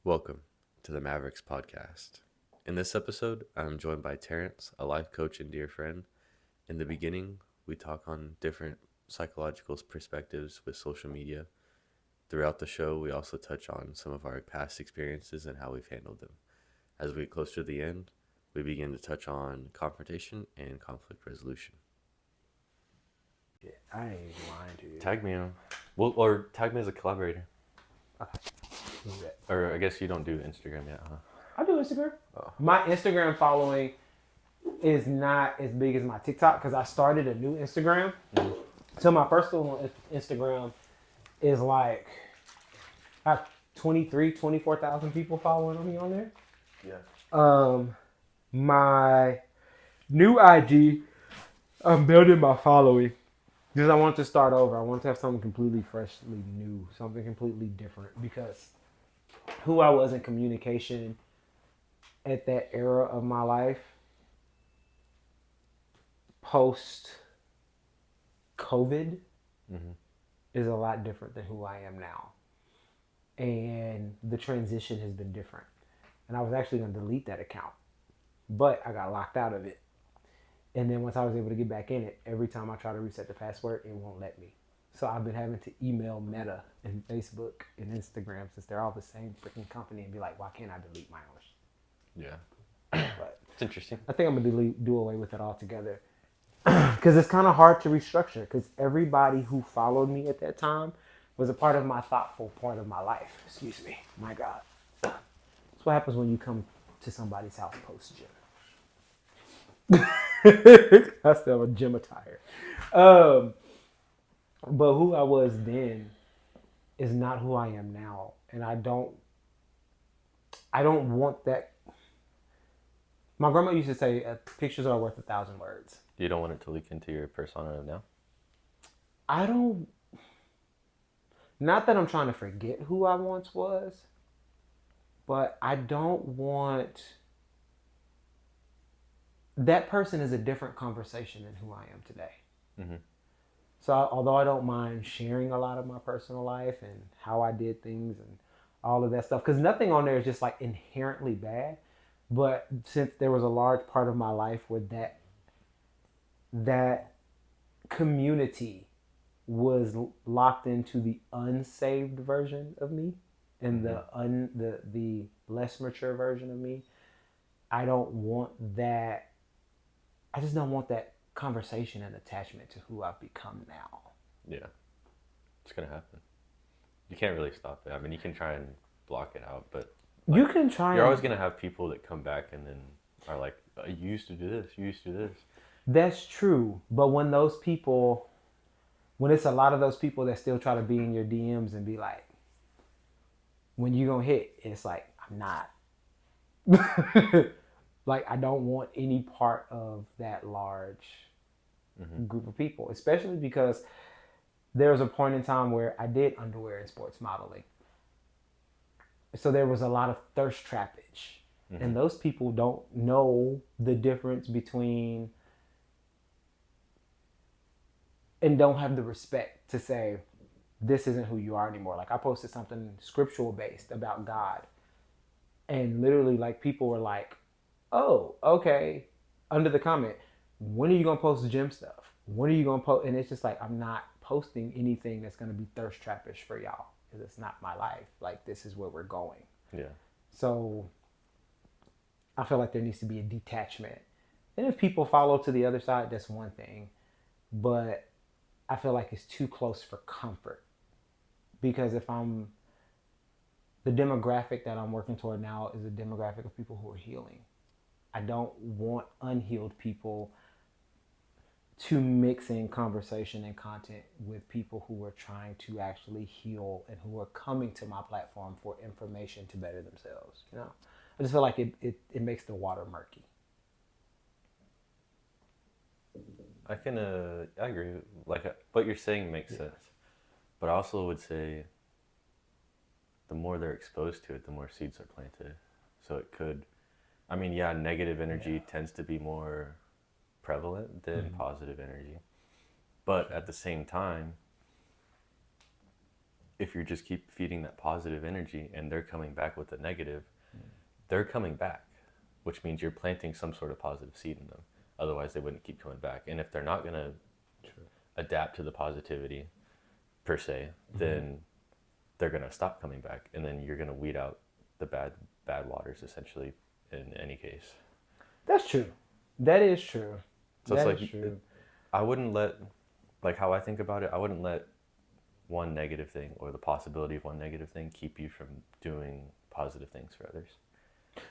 Welcome to the Mavericks podcast. In this episode, I'm joined by Terance, a life coach and dear friend. In the beginning, we talk on different psychological perspectives with social media. Throughout the show, we also touch on some of our past experiences and how we've handled them. As we get closer to the end, we begin to touch on confrontation and conflict resolution. I ain't lying to you. Tag me on. Well, or tag me as a collaborator. Okay. Do that. Or I guess you don't do Instagram yet, huh? I do Instagram. Oh. My Instagram following is not as big as my TikTok because I started a new Instagram. So my personal Instagram is like, I have 24,000 people following me on there. Yeah. My new IG, I'm building my following because I want to start over. I want to have something completely freshly new, something completely different because who I was in communication at that era of my life post COVID is a lot different than who I am now. And the transition has been different. And I was actually going to delete that account, but I got locked out of it. And then once I was able to get back in it, every time I try to reset the password, it won't let me. So I've been having to email Meta and Facebook and Instagram, since they're all the same freaking company, and be like, why can't I delete my own? Yeah. But It's interesting. I think I'm gonna do away with it altogether because it's kind of hard to restructure. Because everybody who followed me at that time was a part of my thoughtful part of my life. Excuse me, my God. That's what happens when you come to somebody's house post gym. I still have a gym attire. But who I was then is not who I am now, and I don't want that. My grandma used to say, "Pictures are worth 1,000 words." You don't want it to leak into your persona now? I don't. Not that I'm trying to forget who I once was, but I don't want. That person is a different conversation than who I am today. Mm-hmm. So although I don't mind sharing a lot of my personal life and how I did things and all of that stuff, because nothing on there is just like inherently bad, but since there was a large part of my life where that community was locked into the unsaved version of me and the less mature version of me, I don't want that. I just don't want that conversation and attachment to who I've become now. Yeah. It's going to happen. You can't really stop it. I mean, you can try and block it out, but like, you can try. You're always going to have people that come back and then are like, you used to do this, you used to do this. That's true. But when it's a lot of those people that still try to be in your DMs and be like, when you gonna hit, it's like, I'm not. Like, I don't want any part of that large group of people, especially because there was a point in time where I did underwear and sports modeling. So there was a lot of thirst trappage. And those people don't know the difference between, and don't have the respect to say, this isn't who you are anymore. Like, I posted something scriptural based about God, and literally, like, people were like, oh, okay, under the comment, when are you gonna post gym stuff? When are you gonna post? And it's just like, I'm not posting anything that's gonna be thirst trappish for y'all, because it's not my life. Like, this is where we're going. Yeah. So I feel like there needs to be a detachment. And if people follow to the other side, that's one thing. But I feel like it's too close for comfort. Because the demographic that I'm working toward now is a demographic of people who are healing. I don't want unhealed people to mix in conversation and content with people who are trying to actually heal and who are coming to my platform for information to better themselves. You know, I just feel like it makes the water murky. I agree. Like, what you're saying makes sense. But I also would say the more they're exposed to it, the more seeds are planted. So it could, I mean, yeah, negative energy tends to be more prevalent than positive energy. But at the same time, if you just keep feeding that positive energy and they're coming back with the negative, they're coming back, which means you're planting some sort of positive seed in them. Otherwise, they wouldn't keep coming back. And if they're not going to adapt to the positivity per se, then they're going to stop coming back. And then you're going to weed out the bad waters, essentially, in any case. That's true. That is true. So that it's is true. I wouldn't let, like how I think about it, I wouldn't let one negative thing or the possibility of one negative thing keep you from doing positive things for others.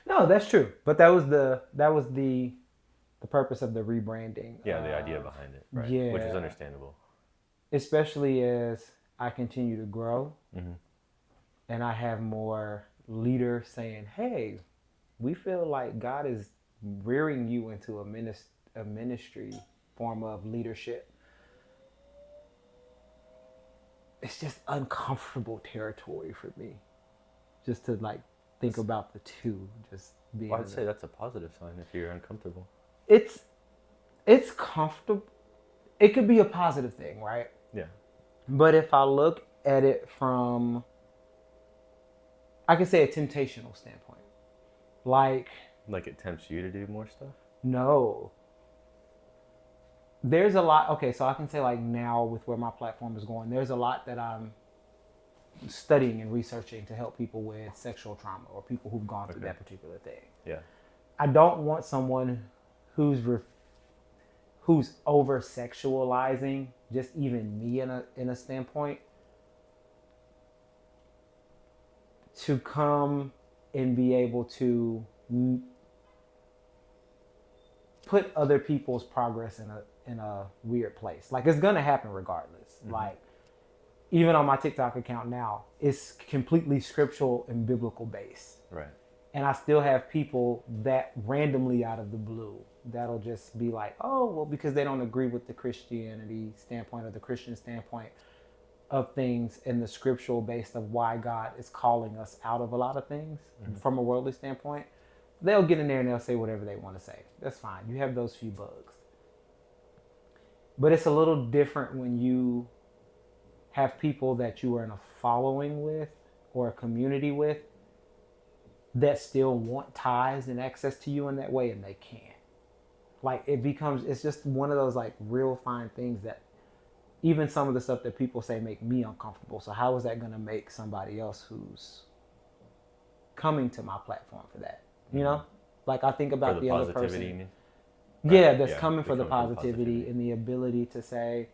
No, that's true. But that was the purpose of the rebranding. Yeah, the idea behind it, right? Yeah. Which is understandable. Especially as I continue to grow and I have more leaders saying, hey, we feel like God is rearing you into a ministry form of leadership. It's just uncomfortable territory for me. Just to like think about the two. Just being. Well, I'd say that's a positive sign if you're uncomfortable. It's comfortable. It could be a positive thing, right? Yeah. But if I look at it from, I could say a temptational standpoint. Like it tempts you to do more stuff? No. There's a lot. Okay, so I can say like now with where my platform is going, there's a lot that I'm studying and researching to help people with sexual trauma or people who've gone through that particular thing. Yeah. I don't want someone who's over sexualizing just even me in a standpoint to come and be able to put other people's progress in a weird place. Like it's gonna happen regardless. Like even on my TikTok account now, it's completely scriptural and biblical based. Right. And I still have people that randomly out of the blue that'll just be like, oh, well, because they don't agree with the Christianity standpoint or the Christian standpoint of things and the scriptural base of why God is calling us out of a lot of things from a worldly standpoint. They'll get in there and they'll say whatever they want to say. That's fine. You have those few bugs. But it's a little different when you have people that you are in a following with or a community with that still want ties and access to you in that way and they can't. Like it's just one of those like real fine things that even some of the stuff that people say make me uncomfortable. So how is that going to make somebody else who's coming to my platform for that? You know? Like I think about the other person. You mean? Yeah, that's coming for the positivity and the ability to say,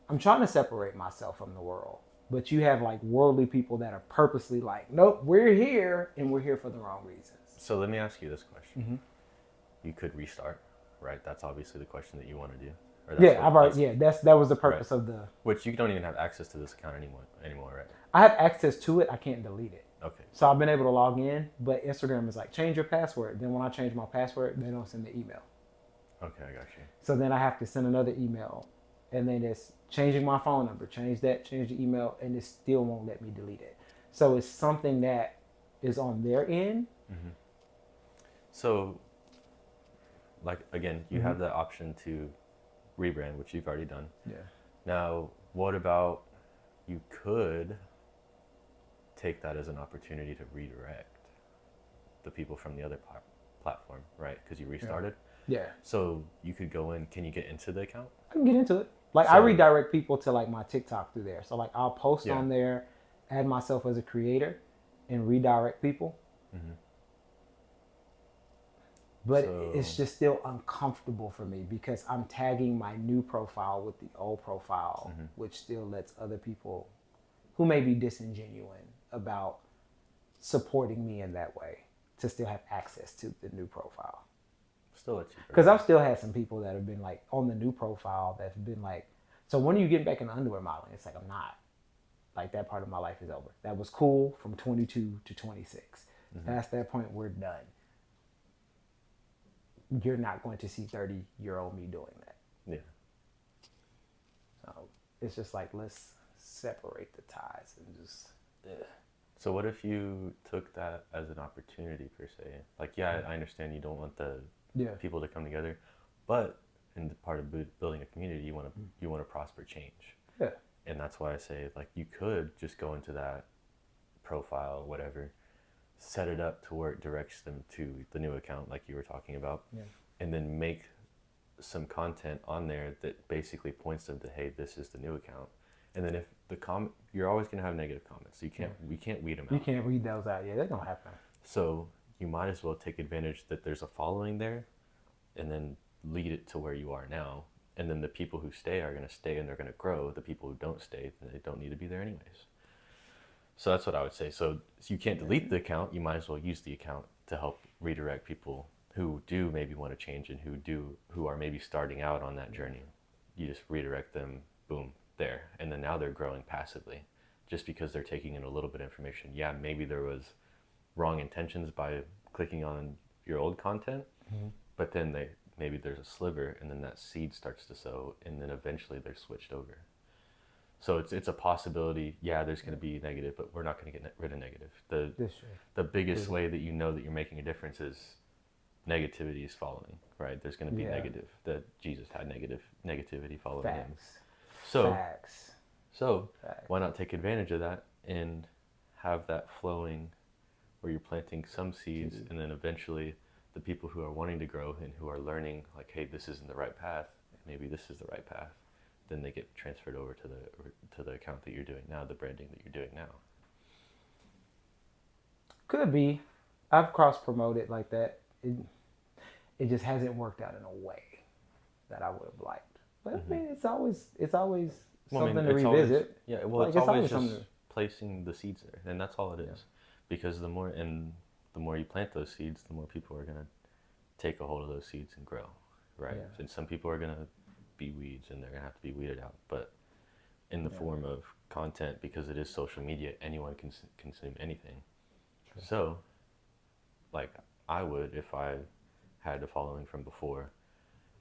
I'm trying to separate myself from the world. But you have like worldly people that are purposely like, nope, we're here and we're here for the wrong reasons. So let me ask you this question. You could restart, right? That's obviously the question that you want to do. That was the purpose of the. Which you don't even have access to this account anymore, right? I have access to it. I can't delete it. Okay. So I've been able to log in, but Instagram is like, change your password. Then when I change my password, they don't send the email. Okay, I got you. So then I have to send another email. And then it's changing my phone number, change the email, and it still won't let me delete it. So it's something that is on their end. So, like, again, you have the option to rebrand, which you've already done. Yeah. Now, what about you could take that as an opportunity to redirect the people from the other platform, right? Because you restarted. Yeah. So you could go in. Can you get into the account? I can get into it. Like I redirect people to like my TikTok through there. So like I'll post on there, add myself as a creator, and redirect people. But it's just still uncomfortable for me because I'm tagging my new profile with the old profile, which still lets other people who may be disingenuous about supporting me in that way to still have access to the new profile. Still let you. Because I've still had some people that have been like on the new profile that's been like, so when are you getting back into underwear modeling? It's like, I'm not. Like that part of my life is over. That was cool from 22 to 26. Past that point, we're done. You're not going to see 30-year-old me doing that. Yeah. So it's just like, let's separate the ties and just. So what if you took that as an opportunity per se? Like, yeah, I understand you don't want the people to come together, but in the part of building a community, you want to prosper change. Yeah. And that's why I say, like, you could just go into that profile or whatever, set it up to where it directs them to the new account, like you were talking about, Yeah. and then make some content on there that basically points them to, hey, this is the new account. And then if the comment, you're always going to have negative comments. So we can't weed them You out. can't read those out. Yeah, they're gonna happen. So you might as well take advantage that there's a following there, and then lead it to where you are now. And then the people who stay are going to stay and they're going to grow. The people who don't stay, they don't need to be there anyways. So that's what I would say. So you can't delete the account. You might as well use the account to help redirect people who do maybe want to change and who are maybe starting out on that journey. You just redirect them, boom, there. And then now they're growing passively just because they're taking in a little bit of information. Yeah, maybe there was wrong intentions by clicking on your old content, but then maybe there's a sliver and then that seed starts to sow and then eventually they're switched over. So it's a possibility. Yeah, there's going to be negative, but we're not going to get rid of negative. The biggest way that you know that you're making a difference is negativity is following, right? There's going to be negative. That Jesus had negativity following him. Facts. So why not take advantage of that and have that flowing where you're planting some seeds and then eventually the people who are wanting to grow and who are learning, like, hey, this isn't the right path, maybe this is the right path, then they get transferred over to the account that you're doing now, the branding that you're doing now. Could be. I've cross promoted like that. It just hasn't worked out in a way that I would have liked. But I mean, it's always something to revisit. It's always just placing the seeds there, and that's all it is. Because the more you plant those seeds, the more people are gonna take a hold of those seeds and grow, right? Yeah. And some people are gonna be weeds, and they're gonna have to be weeded out. But in the form of content, because it is social media, anyone can consume anything. True. So, like I would, if I had a following from before,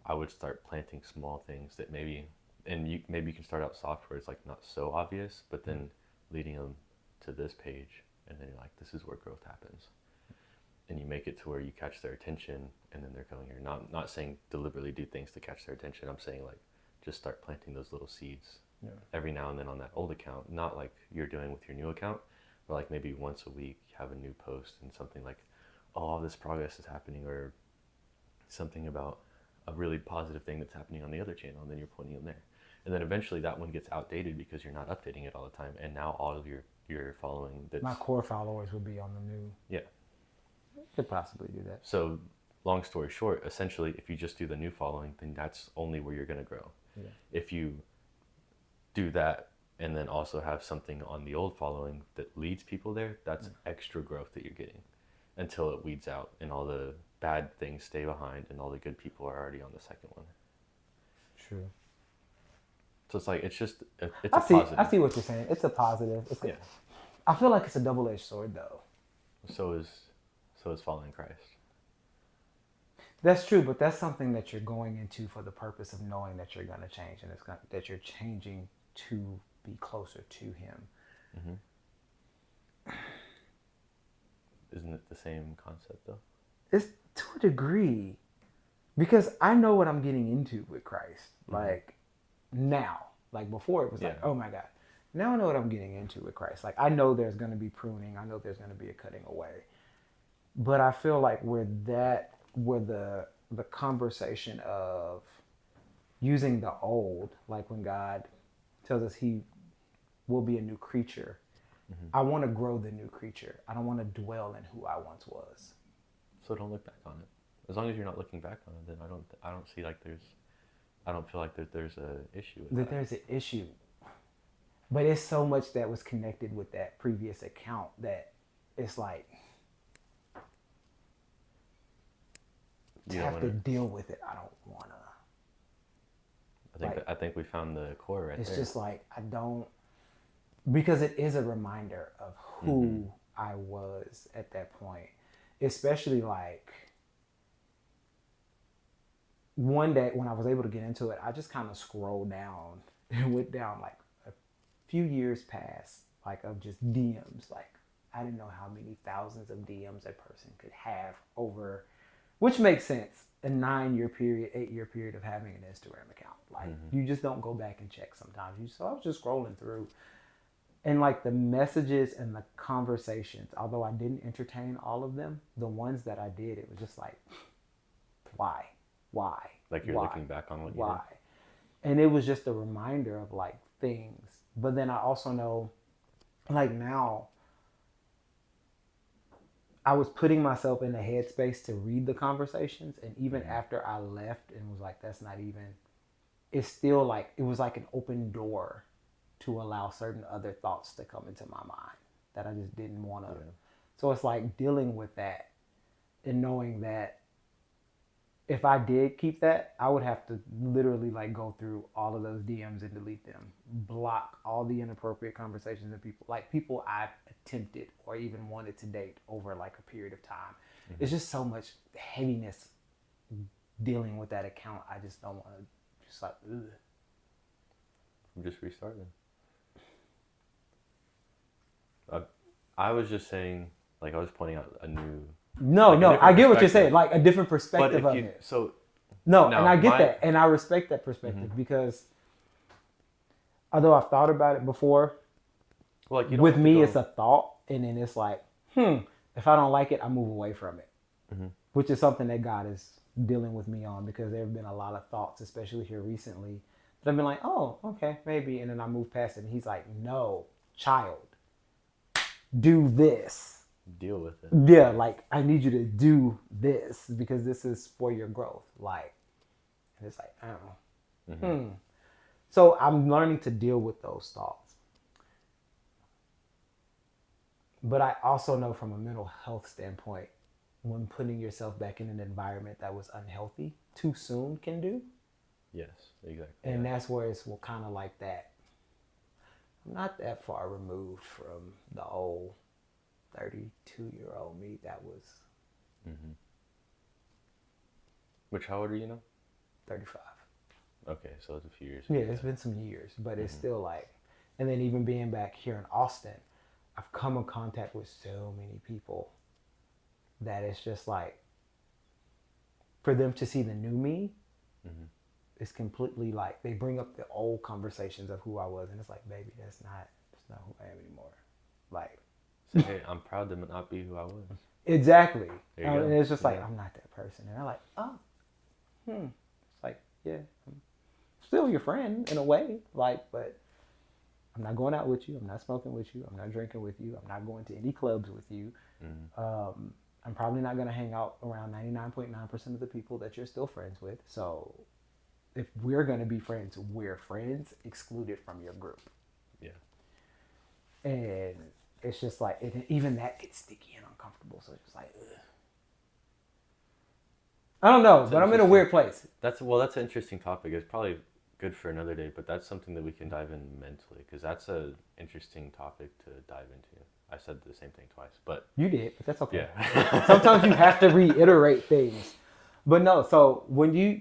I would start planting small things that maybe you can start out soft where it's like not so obvious, but then leading them to this page, and then you're like, this is where growth happens. And you make it to where you catch their attention, and then they're coming here. Not saying deliberately do things to catch their attention. I'm saying like just start planting those little seeds every now and then on that old account. Not like you're doing with your new account, but like maybe once a week you have a new post and something like, oh, all this progress is happening, or something about a really positive thing that's happening on the other channel, and then you're pointing them there. And then eventually that one gets outdated because you're not updating it all the time, and now all of your following my core followers would be on the new. Yeah. Could possibly do that. So long story short, essentially, if you just do the new following, then that's only where you're going to grow. Yeah. If you do that and then also have something on the old following that leads people there, that's extra growth that you're getting until it weeds out and all the bad things stay behind and all the good people are already on the second one. True. So it's like, it's a positive. I see what you're saying. It's a positive. I feel like it's a double-edged sword though. So is following Christ. That's true, but that's something that you're going into for the purpose of knowing that you're going to change, and that you're changing to be closer to Him. Mm-hmm. Isn't it the same concept though? It's to a degree, because I know what I'm getting into with Christ. Mm-hmm. Like now, like before it was like, oh my God. Now I know what I'm getting into with Christ. Like I know there's going to be pruning. I know there's going to be a cutting away. But I feel like where the conversation of using the old, like when God tells us He will be a new creature, I want to grow the new creature. I don't want to dwell in who I once was. So don't look back on it. As long as you're not looking back on it, then I don't feel like there's a issue with that. There's an issue. But it's so much that was connected with that previous account that it's like to have to deal with it. I don't want to. I think we found the core right there. It's just like I don't, because it is a reminder of who I was at that point. Especially like one day when I was able to get into it, I just kind of scrolled down and went down like a few years past, like of just DMs. Like I didn't know how many thousands of DMs a person could have over which makes sense. A 9-year period, 8-year period of having an Instagram account. Like, you just don't go back and check sometimes. So I was just scrolling through. And like the messages and the conversations, although I didn't entertain all of them, the ones that I did, it was just like, why? Why? Like you're Why? looking back on what you Why? did. And it was just a reminder of like things. But then I also know, like now, I was putting myself in the headspace to read the conversations. And even after I left and was like, that's not even, it's still like, it was like an open door to allow certain other thoughts to come into my mind that I just didn't want to. Yeah. So it's like dealing with that and knowing that if I did keep that, I would have to literally like go through all of those DMs and delete them, block all the inappropriate conversations and people I've attempted or even wanted to date over like a period of time. Mm-hmm. It's just so much heaviness dealing with that account. I just don't want to just like, ugh. I'm just restarting. I was just saying, like I was pointing out a new. No, I get what you're saying, like a different perspective of it. So. No, and I get that, and I respect that perspective because although I've thought about it before, well, like with me it's a thought, and then it's like, if I don't like it, I move away from it, which is something that God is dealing with me on because there have been a lot of thoughts, especially here recently, that I've been like, oh, okay, maybe, and then I move past it, and He's like, no, child, do this. Deal with it. Yeah, like I need you to do this because this is for your growth. Like, and it's like, oh. So I'm learning to deal with those thoughts. But I also know from a mental health standpoint, when putting yourself back in an environment that was unhealthy too soon can do. Yes, exactly. And that's where it's kind of like that. I'm not that far removed from the old 32-year-old me that was. Which, how old are you now? 35. Okay, so it's a few years. Yeah, it's been some years, but it's still like, and then even being back here in Austin, I've come in contact with so many people that it's just like, for them to see the new me, it's completely like, they bring up the old conversations of who I was, and it's like, baby, that's not who I am anymore. Like, so, hey, I'm proud to not be who I was. Exactly. And it's just like, I'm not that person. And I'm like, oh, It's like, yeah, I'm still your friend in a way. Like, but I'm not going out with you. I'm not smoking with you. I'm not drinking with you. I'm not going to any clubs with you. I'm probably not going to hang out around 99.9% of the people that you're still friends with. So if we're going to be friends, we're friends excluded from your group. Yeah. And it's just like, even that gets sticky and uncomfortable. So it's just like, ugh. I don't know, but I'm in a weird place. That's an interesting topic. It's probably good for another day, but that's something that we can dive in mentally because that's an interesting topic to dive into. I said the same thing twice, but you did, but that's okay. Yeah. Sometimes you have to reiterate things, but no. So when you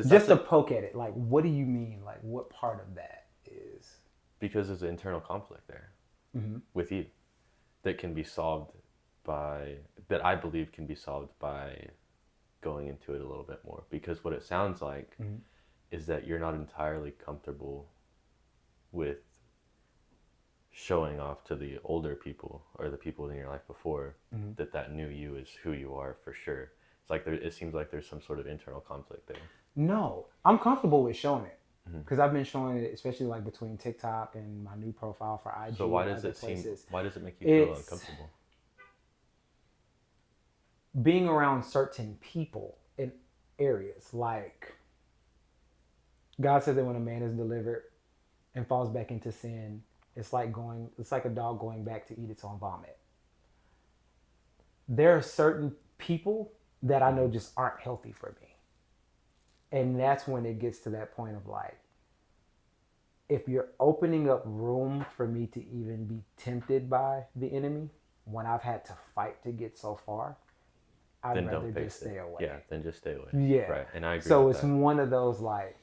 just to poke at it, like, what do you mean? Like, what part of that is? Because there's an internal conflict there with you that can be solved that I believe can be solved by going into it a little bit more. Because what it sounds like is that you're not entirely comfortable with showing off to the older people or the people in your life before that new you is who you are for sure. It's like it seems like there's some sort of internal conflict there. No, I'm comfortable with showing it because I've been showing it, especially like between TikTok and my new profile for IG. So why does it make you feel uncomfortable? Being around certain people in areas, like God says that when a man is delivered and falls back into sin, it's like a dog going back to eat its own vomit. There are certain people that I know just aren't healthy for me. And that's when it gets to that point of like, if you're opening up room for me to even be tempted by the enemy, when I've had to fight to get so far, I'd rather just stay away. Yeah, then just stay away. Yeah. Right, and I agree so with it's that. One of those like,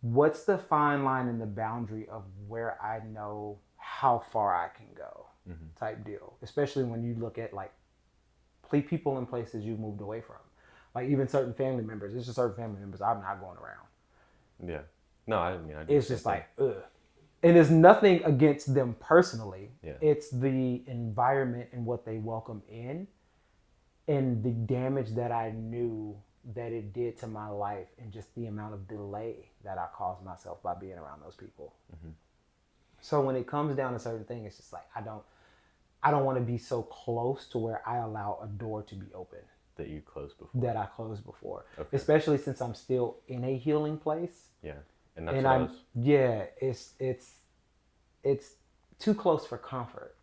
what's the fine line and the boundary of where I know how far I can go type deal. Especially when you look at like people and places you've moved away from. Like even certain family members, it's just certain family members I'm not going around. Yeah. No, I mean I do the It's same just thing. like, ugh. And it's nothing against them personally. Yeah. It's the environment and what they welcome in and the damage that I knew that it did to my life and just the amount of delay that I caused myself by being around those people. Mm-hmm. So when it comes down to certain things, it's just like I don't want to be so close to where I allow a door to be open That you closed before. that I closed before. Okay. Especially since I'm still in a healing place. Yeah. And that's And what I I'm was. yeah, it's too close for comfort.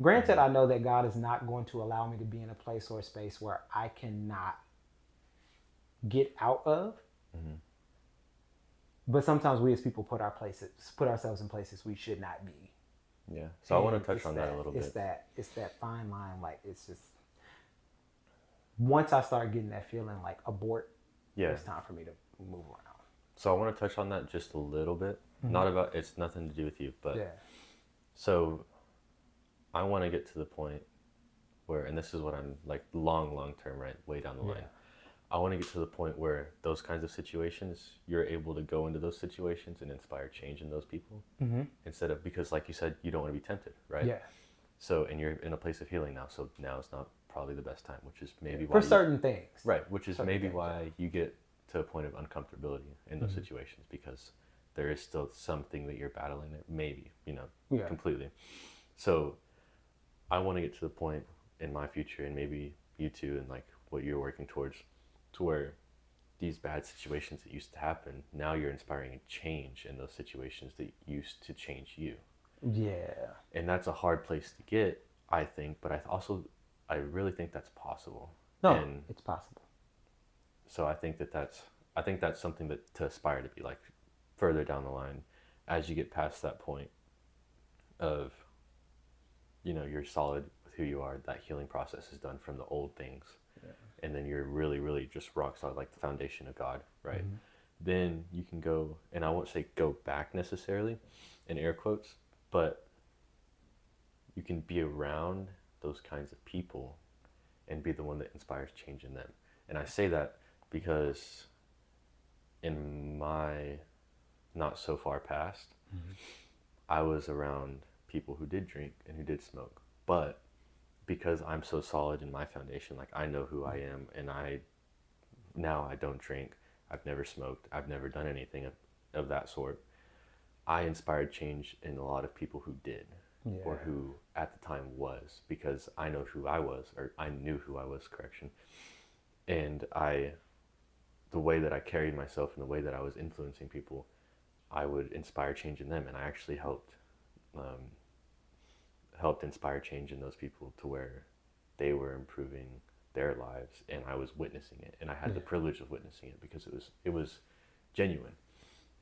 Granted, I know that God is not going to allow me to be in a place or a space where I cannot get out of. Mm-hmm. But sometimes we as people put ourselves in places we should not be. Yeah. So I want And to touch it's on that a little it's bit. it's that fine line. Like it's just once I start getting that feeling like abort, Yeah. it's time for me to move around. So I want to touch on that just a little bit. Not about, it's nothing to do with you, but Yeah. so I want to get to the point where, and this is what I'm like long term, right? Way down the line. I want to get to the point where those kinds of situations, you're able to go into those situations and inspire change in those people instead of, because like you said, you don't want to be tempted, right? Yeah. So, and you're in a place of healing now. So now is not probably the best time, which is maybe why For certain things. right, which is certain maybe things, why you get to a point of uncomfortability in those situations, because there is still something that you're battling that maybe, Yeah. completely. So I want to get to the point in my future, and maybe you too, and like what you're working towards, to where these bad situations that used to happen, now you're inspiring a change in those situations that used to change you. Yeah. And that's a hard place to get, I think, but I really think that's possible. No, And it's possible. so I think that's something that to aspire to be, like further down the line, as you get past that point of, you're solid with who you are, that healing process is done from the old things. Yeah. And then you're really just rock solid, like the foundation of God, right? Then you can go, and I won't say go back necessarily in air quotes, but you can be around those kinds of people and be the one that inspires change in them. And I say that because in my not so far past, I was around people who did drink and who did smoke. But because I'm so solid in my foundation, like I know who I am, and I don't drink, I've never smoked, I've never done anything of that sort. I inspired change in a lot of people who did, or who at the time was, because I know who I was, or I knew who I was, correction. And the way that I carried myself and the way that I was influencing people, I would inspire change in them, and I actually helped inspire change in those people to where they were improving their lives, and I was witnessing it, and I had the privilege of witnessing it because it was genuine.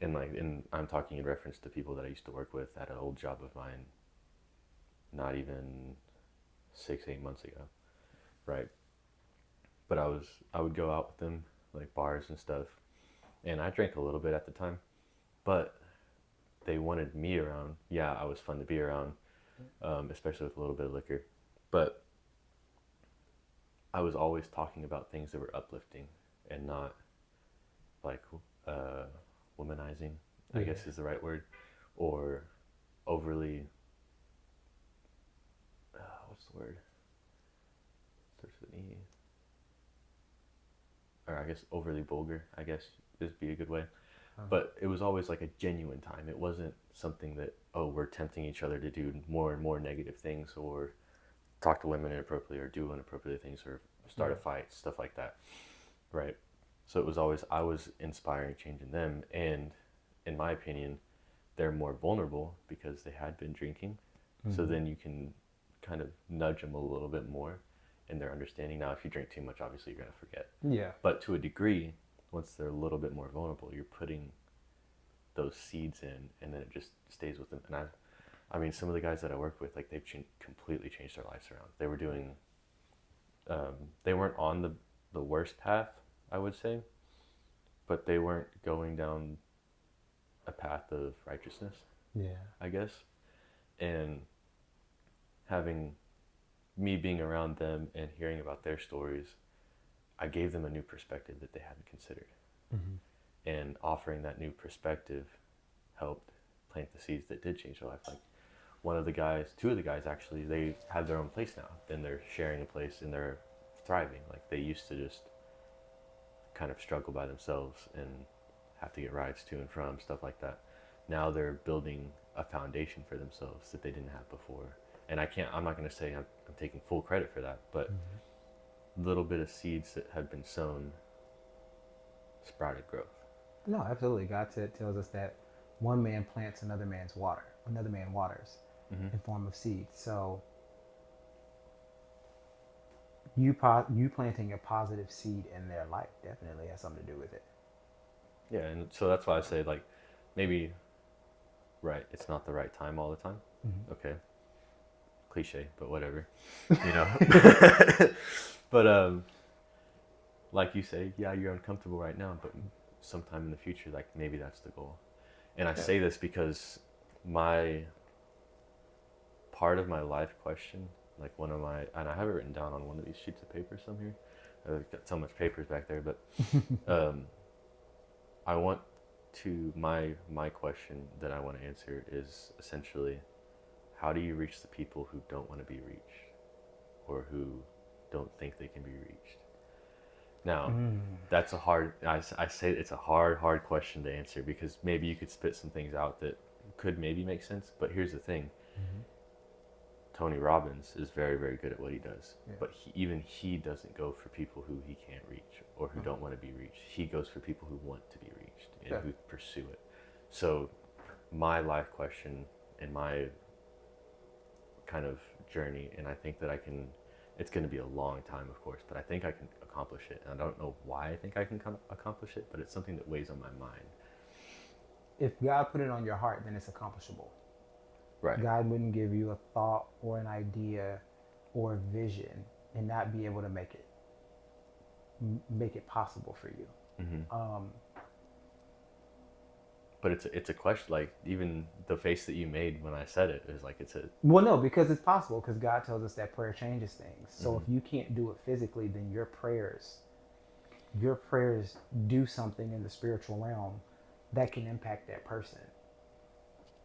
And I'm talking in reference to people that I used to work with at an old job of mine, not even 6-8 months ago, right? But I would go out with them, like bars and stuff, and I drank a little bit at the time, but they wanted me around. Yeah, I was fun to be around, especially with a little bit of liquor, but I was always talking about things that were uplifting and not like womanizing, I guess is the right word, or overly, what's the word? Starts with an E. Or I guess overly vulgar, I guess would be a good way. But it was always like a genuine time. It wasn't something that, oh, we're tempting each other to do more and more negative things, or talk to women inappropriately, or do inappropriate things, or start a fight, stuff like that, right? So it was always, I was inspiring change in them, and in my opinion, they're more vulnerable because they had been drinking. So then you can kind of nudge them a little bit more in their understanding. Now, if you drink too much, obviously you're going to forget. Yeah. But to a degree, once they're a little bit more vulnerable, you're putting those seeds in, and then it just stays with them. And I mean, some of the guys that I work with, like they've completely changed their lives around. They were doing, they weren't on the worst path, I would say, but they weren't going down a path of righteousness, Yeah. I guess. And having me being around them and hearing about their stories, I gave them a new perspective that they hadn't considered. Mm-hmm. And offering that new perspective helped plant the seeds that did change their life. Like one of the guys, two of the guys actually, they have their own place now. Then they're sharing a place and they're thriving. Like they used to just kind of struggle by themselves and have to get rides to and from, stuff like that. Now they're building a foundation for themselves that they didn't have before. And I'm not going to say I'm taking full credit for that, but Mm-hmm. little bit of seeds that have been sown sprouted growth. No, absolutely. God tells us that one man plants, another man waters Mm-hmm. in form of seeds. So you planting a positive seed in their life definitely has something to do with it. Yeah, and so that's why I say like maybe right, it's not the right time all the time. Mm-hmm. Okay, cliche, but whatever, you know. But like you say, yeah, you're uncomfortable right now, but sometime in the future, like maybe that's the goal. And I Yeah. say this because my part of my life question, like one of my, and I have it written down on one of these sheets of paper some here. I've got so much papers back there, but um, I want to my question that I want to answer is essentially, how do you reach the people who don't want to be reached, or who don't think they can be reached? Now, Mm. that's a hard. I say it's a hard question to answer because maybe you could spit some things out that could maybe make sense. But here's the thing: Mm-hmm. Tony Robbins is very good at what he does, Yeah. but even he doesn't go for people who he can't reach or who don't want to be reached. He goes for people who want to be reached and Yeah. who pursue it. So, my life question and my kind of journey, and I think that I can. It's going to be a long time, of course, but I think I can accomplish it. And I don't know why I think I can accomplish it, but it's something that weighs on my mind. If God put it on your heart, then it's accomplishable. Right. God wouldn't give you a thought or an idea or a vision and not be able to make it possible for you. Mm-hmm. Um, But it's a question. Like even the face that you made when I said it is like it's a. well, no, because it's possible because God tells us that prayer changes things. So Mm-hmm. if you can't do it physically, then your prayers do something in the spiritual realm that can impact that person.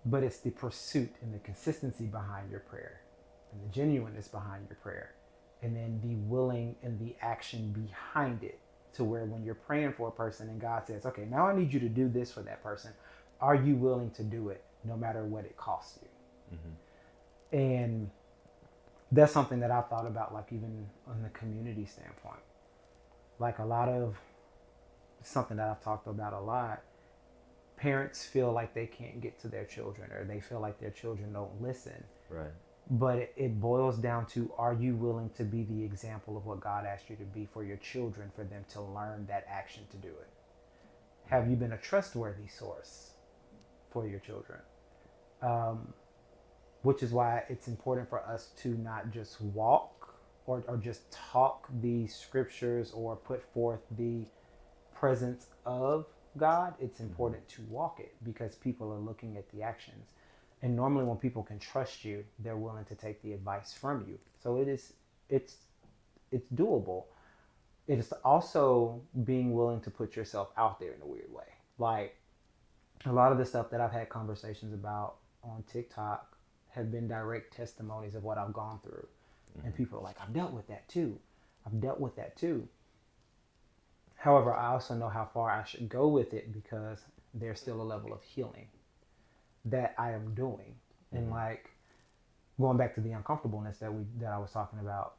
But it's the pursuit and the consistency behind your prayer and the genuineness behind your prayer and then the willing and the action behind it, to where when you're praying for a person and God says, okay, now I need you to do this for that person, are you willing to do it no matter what it costs you? Mm-hmm. And that's something that I've thought about, like even on the community standpoint. Like a lot of something that I've talked about a lot, parents feel like they can't get to their children or they feel like their children don't listen. Right. But it boils down to, are you willing to be the example of what God asked you to be for your children, for them to learn that action to do it? Have you been a trustworthy source for your children? Um, which is why it's important for us to not just walk or just talk the scriptures or put forth the presence of God. It's Mm-hmm. important to walk it because people are looking at the actions. And normally when people can trust you, they're willing to take the advice from you. So it's it's doable. It's also being willing to put yourself out there in a weird way. Like a lot of the stuff that I've had conversations about on TikTok have been direct testimonies of what I've gone through. And Mm-hmm. people are like, I've dealt with that too. I've dealt with that too. However, I also know how far I should go with it because there's still a level of healing that I am doing. And Mm-hmm. like going back to the uncomfortableness that I was talking about,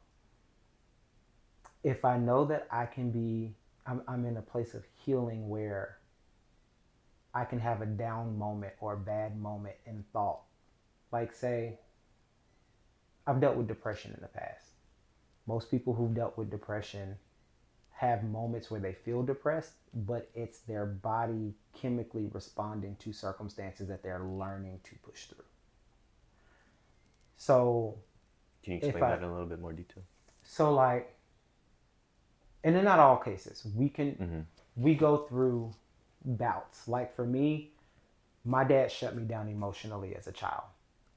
if I know that I'm in a place of healing where I can have a down moment or a bad moment in thought. Like say, I've dealt with depression in the past. Most people who've dealt with depression have moments where they feel depressed, but it's their body chemically responding to circumstances that they're learning to push through. So Can you if explain I that in a little bit more detail? so like and in not all cases, Mm-hmm. we go through bouts. Like for me, my dad shut me down emotionally as a child.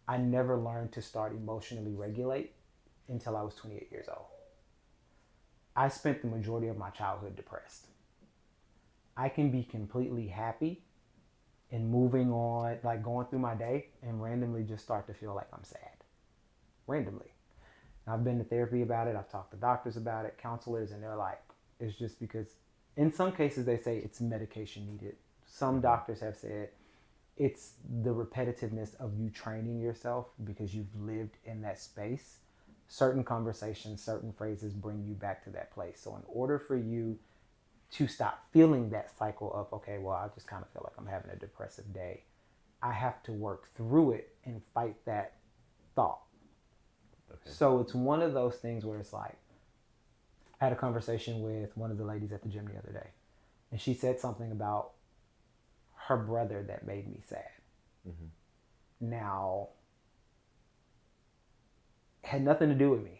I never learned to start emotionally regulate until I was 28 years old. I spent the majority of my childhood depressed. I can be completely happy and moving on, like going through my day, and randomly just start to feel like I'm sad. Randomly. And I've been to therapy about it. I've talked to doctors about it, counselors, and they're like, it's just because, in some cases, they say it's medication needed. Some doctors have said it's the repetitiveness of you training yourself because you've lived in that space. Certain conversations, certain phrases bring you back to that place. So, in order for you to stop feeling that cycle of, okay, well, I just kind of feel like I'm having a depressive day, I have to work through it and fight that thought. Okay. So it's one of those things where it's like, I had a conversation with one of the ladies at the gym the other day, and she said something about her brother that made me sad. Mm-hmm. Now, had nothing to do with me.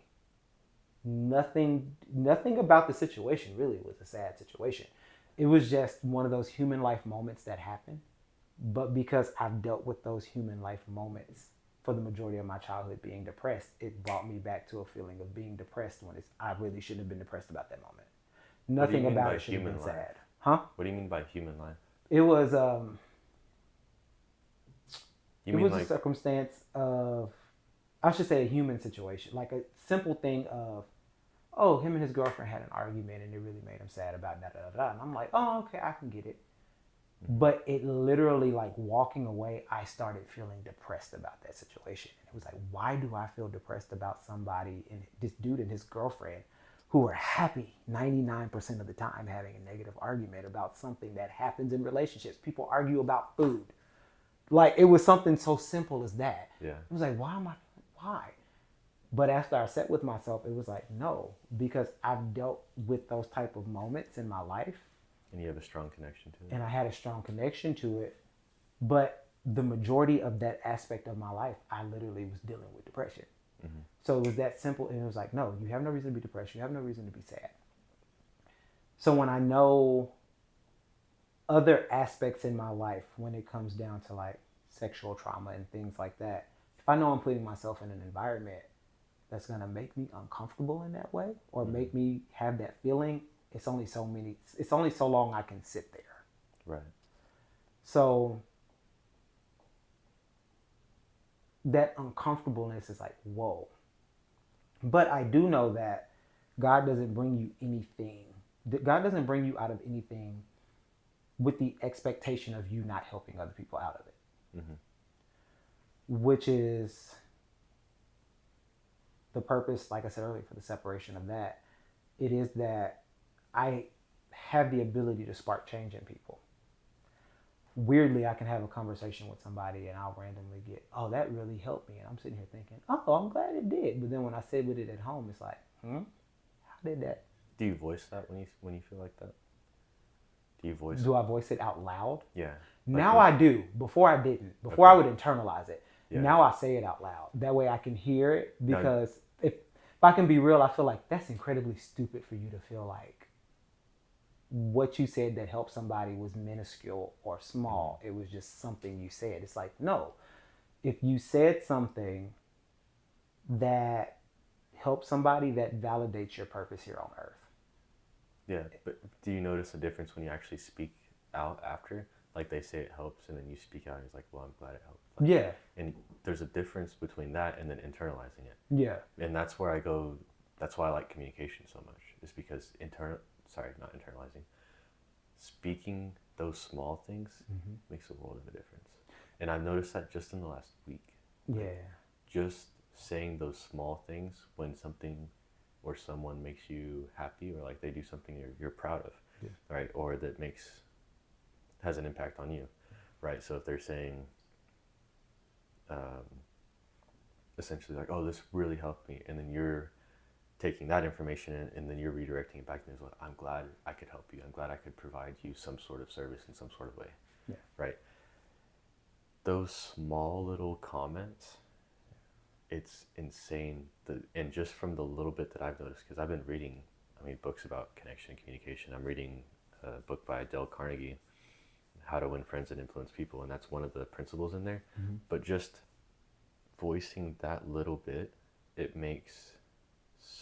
Nothing about the situation really was a sad situation. It was just one of those human life moments that happen. But because I've dealt with those human life moments for the majority of my childhood being depressed, it brought me back to a feeling of being depressed when I really shouldn't have been depressed about that moment. Nothing about it should have been sad. Huh? What do you mean by human life? It was You it mean was like a circumstance of, I should say, a human situation, like a simple thing of, oh, him and his girlfriend had an argument and it really made him sad about da da da. And I'm like, oh, okay, I can get it. But it literally, like walking away, I started feeling depressed about that situation. And it was like, why do I feel depressed about somebody, and this dude and his girlfriend, who are happy 99% of the time having a negative argument about something that happens in relationships? People argue about food. Like, it was something so simple as that. Yeah. It was like, why? But after I sat with myself, it was like, no, because I've dealt with those type of moments in my life. And you have a strong connection to it. And I had a strong connection to it. But the majority of that aspect of my life, I literally was dealing with depression. Mm-hmm. So it was that simple. And it was like, no, you have no reason to be depressed. You have no reason to be sad. So when I know other aspects in my life, when it comes down to like sexual trauma and things like that, if I know I'm putting myself in an environment that's going to make me uncomfortable in that way, or make me have that feeling, it's only so long I can sit there. Right. So that uncomfortableness is like, whoa. But I do know that God doesn't bring you anything. God doesn't bring you out of anything with the expectation of you not helping other people out of it. Mm-hmm. Which is the purpose, like I said earlier, for the separation of that. It is that I have the ability to spark change in people. Weirdly, I can have a conversation with somebody and I'll randomly get, oh, that really helped me. And I'm sitting here thinking, oh, I'm glad it did. But then when I sit with it at home, it's like, how did that? Do you voice that when you feel like that? Do I voice it out loud? Yeah. Now I do. Before I didn't. Before I would internalize it. Yeah. Now I say it out loud. That way I can hear it, because if I can be real, I feel like that's incredibly stupid for you to feel like what you said that helped somebody was minuscule or small. It was just something you said. It's like, no. If you said something that helps somebody, that validates your purpose here on earth. Yeah, but do you notice a difference when you actually speak out after? Like, they say it helps, and then you speak out and it's like, well, I'm glad it helped. Like, yeah. And there's a difference between that and then internalizing it. Yeah. And that's where that's why I like communication so much, is because not internalizing. Speaking those small things makes a world of a difference. And I've noticed that just in the last week. Yeah. Just saying those small things when something or someone makes you happy, or like they do something you're proud of, right? Or that has an impact on you, right? So if they're saying, essentially like, oh, this really helped me, and then you're taking that information and then you're redirecting it back to me as well. I'm glad I could help you. I'm glad I could provide you some sort of service in some sort of way, right? Those small little comments, it's insane. And just from the little bit that I've noticed, because I've been reading, books about connection and communication. I'm reading a book by Dale Carnegie, How to Win Friends and Influence People, and that's one of the principles in there. Mm-hmm. But just voicing that little bit, it makes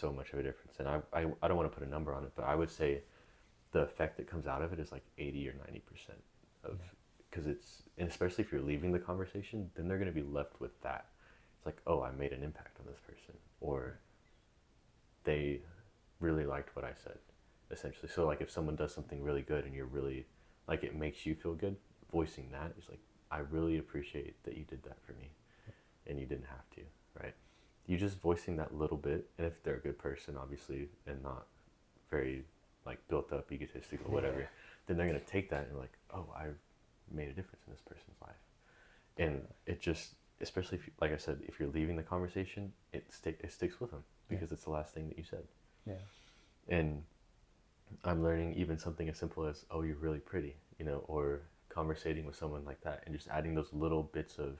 so much of a difference. And I don't want to put a number on it, but I would say the effect that comes out of it is like 80 or 90% of, because and especially if you're leaving the conversation, then they're going to be left with that. It's like, oh, I made an impact on this person, or they really liked what I said, essentially. So like if someone does something really good and you're really, like, it makes you feel good, voicing that is like, I really appreciate that you did that for me, and you didn't have to, right? You just voicing that little bit, and if they're a good person, obviously, and not very like built up, egotistical, whatever, then they're gonna take that and like, oh, I made a difference in this person's life, and it just, especially if, like I said, if you're leaving the conversation, it sticks with them because it's the last thing that you said. Yeah. And I'm learning even something as simple as, oh, you're really pretty, or conversating with someone like that, and just adding those little bits of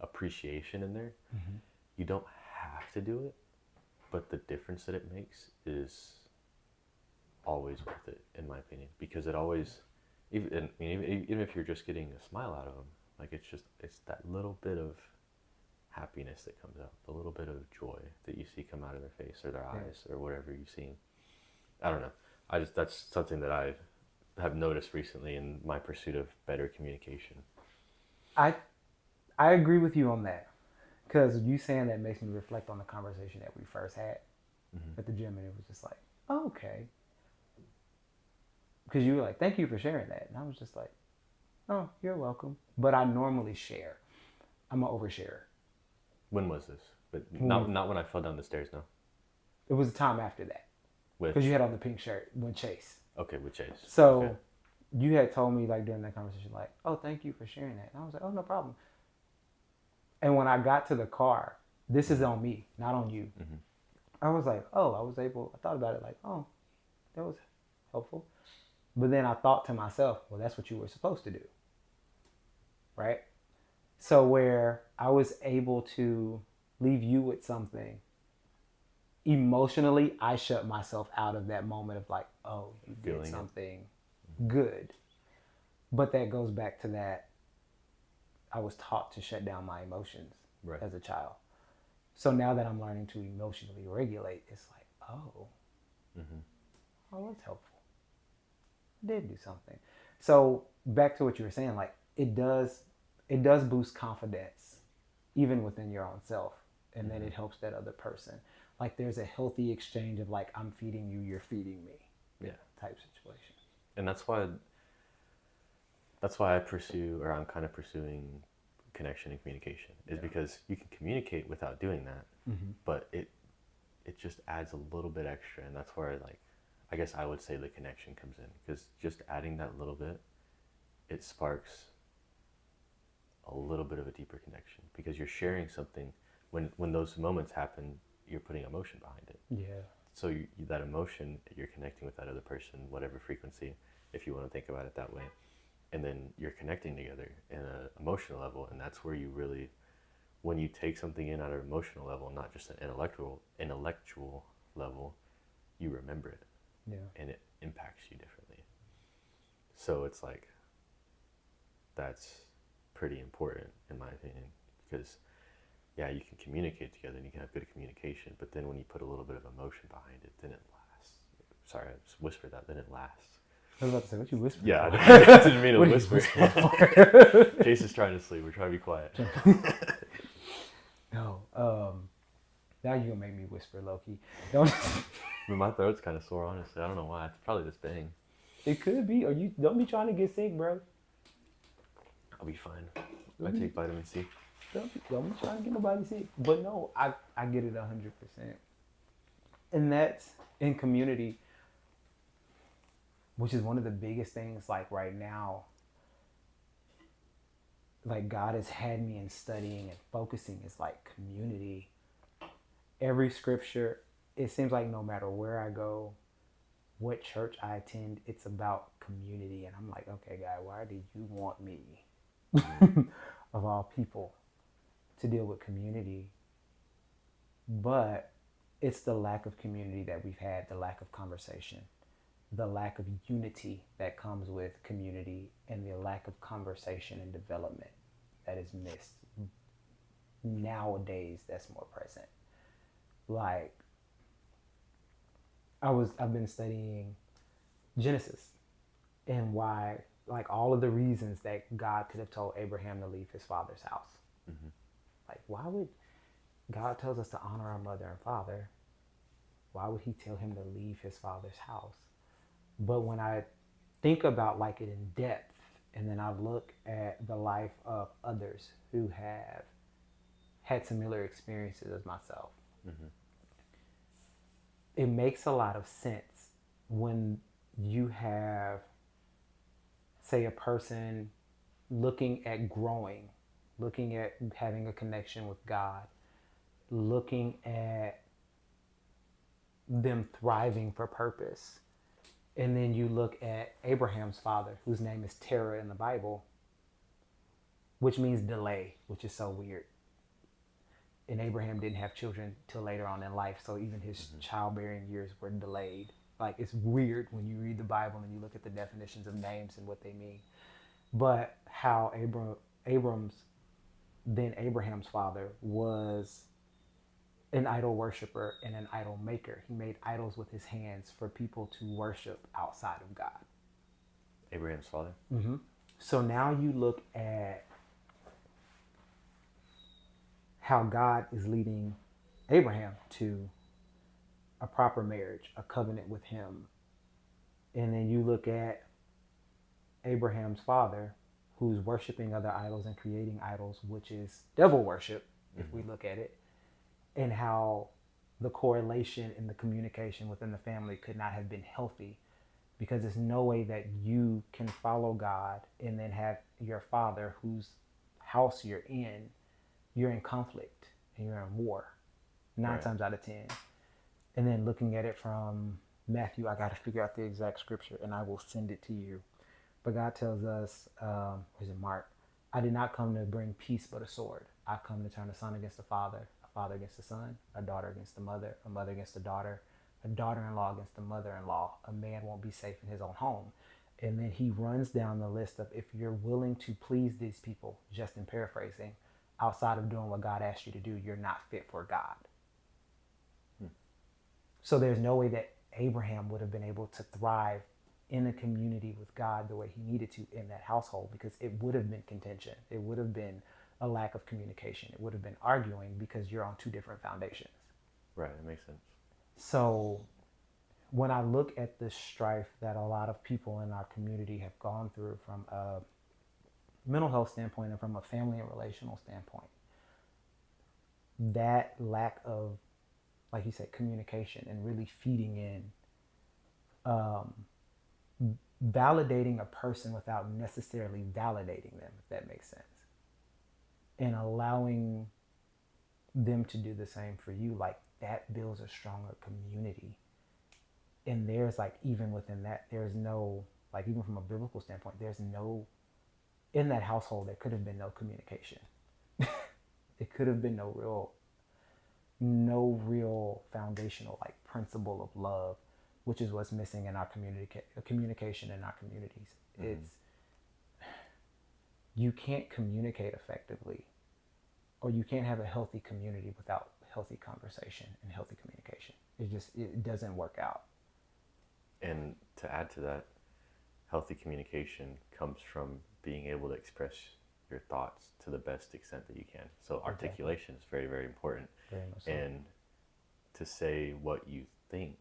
appreciation in there. Mm-hmm. You don't have to do it, but the difference that it makes is always worth it, in my opinion, because it always, even if you're just getting a smile out of them, like, it's that little bit of happiness that comes out, the little bit of joy that you see come out of their face or their eyes or whatever you've seen. I don't know. That's something that I have noticed recently in my pursuit of better communication. I agree with you on that, because you saying that makes me reflect on the conversation that we first had at the gym, and it was just like, oh, okay. Because you were like, thank you for sharing that. And I was just like, oh, you're welcome. But I normally share. I'm an oversharer. When was this? But not when I fell down the stairs, no? It was a time after that. Because you had on the pink shirt when Chase. Okay, with Chase. So okay. You had told me, like, during that conversation, like, oh, thank you for sharing that. And I was like, oh, no problem. And when I got to the car, this is on me, not on you. Mm-hmm. I was like, oh, I thought about it like, oh, that was helpful. But then I thought to myself, well, that's what you were supposed to do. Right? So where I was able to leave you with something, emotionally, I shut myself out of that moment of like, oh, you did something good. But that goes back to that, I was taught to shut down my emotions as a child. So now that I'm learning to emotionally regulate, it's like, oh, that's helpful. I did do something. So back to what you were saying, like, it does boost confidence even within your own self, and then it helps that other person. Like, there's a healthy exchange of like, I'm feeding you, you're feeding me, type situation. And that's why I pursue, or I'm kind of pursuing, connection and communication, is because you can communicate without doing that, but it just adds a little bit extra, and that's where, like, I guess I would say the connection comes in, because just adding that little bit, it sparks a little bit of a deeper connection, because you're sharing something. When those moments happen, you're putting emotion behind it. Yeah. So that emotion, you're connecting with that other person, whatever frequency, if you want to think about it that way. And then you're connecting together in an emotional level, and that's where you really, when you take something in at an emotional level, not just an intellectual level, you remember it. Yeah. And it impacts you differently. So it's like, that's pretty important, in my opinion, because you can communicate together and you can have good communication, but then when you put a little bit of emotion behind it, then it lasts. Sorry, I just whispered that, then it lasts. I was about to say, what you whispering? Yeah, I didn't mean to whisper. Chase is trying to sleep. We're trying to be quiet. No. Now you're going to make me whisper, low-key. Don't. But my throat's kind of sore, honestly. I don't know why. It's probably this bang. It could be. Or you don't be trying to get sick, bro. I'll be fine. I take vitamin C. Don't be trying to get nobody sick. But no, I get it 100%. And that's in community, which is one of the biggest things, like, right now, like, God has had me in studying and focusing, is like community. Every scripture, it seems like no matter where I go, what church I attend, it's about community. And I'm like, okay, God, why do you want me, of all people, to deal with community? But it's the lack of community that we've had, the lack of conversation, the lack of unity that comes with community, and the lack of conversation and development that is missed. Nowadays, that's more present. Like, I've been studying Genesis and why, like, all of the reasons that God could have told Abraham to leave his father's house. Mm-hmm. Like, why would God tells us to honor our mother and father? Why would he tell him to leave his father's house? But when I think about like it in depth, and then I look at the life of others who have had similar experiences as myself, Mm-hmm. it makes a lot of sense when you have, say, a person looking at growing, looking at having a connection with God, looking at them thriving for purpose. And then you look at Abraham's father, whose name is Terah in the Bible, which means delay, which is so weird. And Abraham didn't have children till later on in life, so even his Mm-hmm. childbearing years were delayed. Like, it's weird when you read the Bible and you look at the definitions of names and what they mean. But how Abram's then Abraham's father was an idol worshiper and an idol maker. He made idols with his hands for people to worship outside of God. Abraham's father. Mm-hmm. So now you look at how God is leading Abraham to a proper marriage, a covenant with him. And then you look at Abraham's father, who's worshiping other idols and creating idols, which is devil worship, if Mm-hmm. we look at it, and how the correlation in the communication within the family could not have been healthy, because there's no way that you can follow God and then have your father, whose house you're in conflict and you're in war nine Right. times out of 10. And then looking at it from Matthew, I got to figure out the exact scripture and I will send it to you. But God tells us, is it Mark? I did not come to bring peace but a sword. I come to turn a son against a father against a son, a daughter against a mother against a daughter-in-law against a mother-in-law. A man won't be safe in his own home. And then he runs down the list of, if you're willing to please these people, just in paraphrasing, outside of doing what God asked you to do, you're not fit for God. Hmm. So there's no way that Abraham would have been able to thrive in a community with God the way he needed to in that household, because it would have been contention. It would have been a lack of communication. It would have been arguing because you're on two different foundations. Right. That makes sense. So when I look at the strife that a lot of people in our community have gone through from a mental health standpoint and from a family and relational standpoint, that lack of, like you said, communication and really feeding in, um, validating a person without necessarily validating them, if that makes sense, and allowing them to do the same for you, like, that builds a stronger community. And there's, like, even within that, there's no, like, even from a biblical standpoint, there's no, in that household, there could have been no communication. It could have been no real foundational, like, principle of love, which is what's missing in our communication in our communities. Mm-hmm. It's, you can't communicate effectively, or you can't have a healthy community without healthy conversation and healthy communication. It doesn't work out. And to add to that, healthy communication comes from being able to express your thoughts to the best extent that you can. So Exactly. articulation is very, very important. Very much so. And to say what you think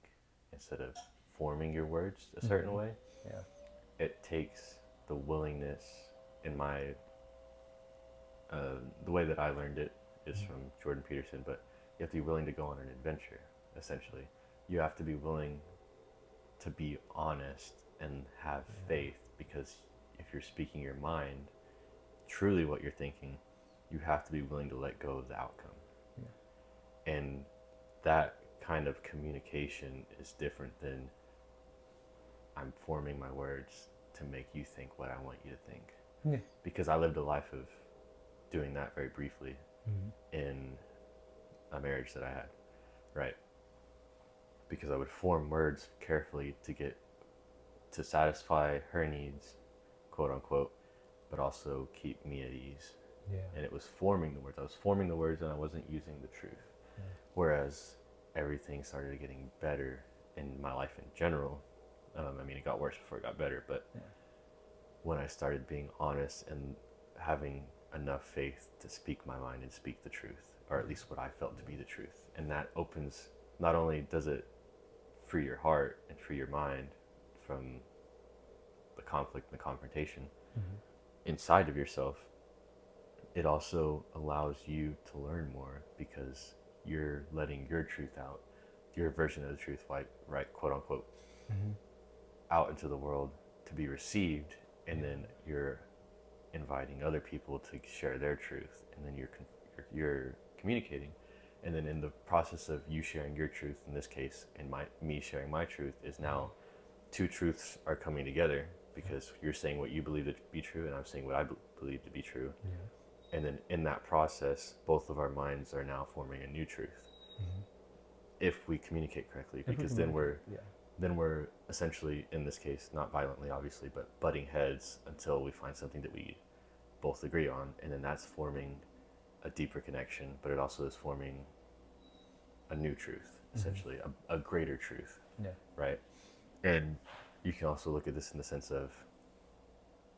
instead of forming your words a certain way, Yeah. it takes the willingness. In my the way that I learned it is from Jordan Peterson, but you have to be willing to go on an adventure. Essentially, you have to be willing to be honest and have faith, because if you're speaking your mind, truly what you're thinking, you have to be willing to let go of the outcome. Yeah. And that kind of communication is different than I'm forming my words to make you think what I want you to think. Yeah. Because I lived a life of doing that very briefly in a marriage that I had, right? Because I would form words carefully to satisfy her needs, quote unquote, but also keep me at ease. Yeah. And it was forming the words. I was forming the words and I wasn't using the truth. Yeah. Whereas everything started getting better in my life in general. I mean, it got worse before it got better, but Yeah. when I started being honest and having enough faith to speak my mind and speak the truth, or at least what I felt to be the truth. And that opens, not only does it free your heart and free your mind from the conflict and the confrontation Mm-hmm. inside of yourself, it also allows you to learn more because you're letting your truth out, your version of the truth, like, right, quote unquote, Mm-hmm. out into the world to be received, and then you're inviting other people to share their truth, and then you're communicating, and then in the process of you sharing your truth in this case, and me sharing my truth, is now two truths are coming together because you're saying what you believe to be true, and I'm saying what I believe to be true, Yeah. and then in that process, both of our minds are now forming a new truth Mm-hmm. if we communicate correctly, If we because then communicate, we're yeah. then we're essentially, in this case, not violently obviously, but butting heads until we find something that we both agree on, and then that's forming a deeper connection, but it also is forming a new truth, essentially, a greater truth, Yeah. right? And you can also look at this in the sense of,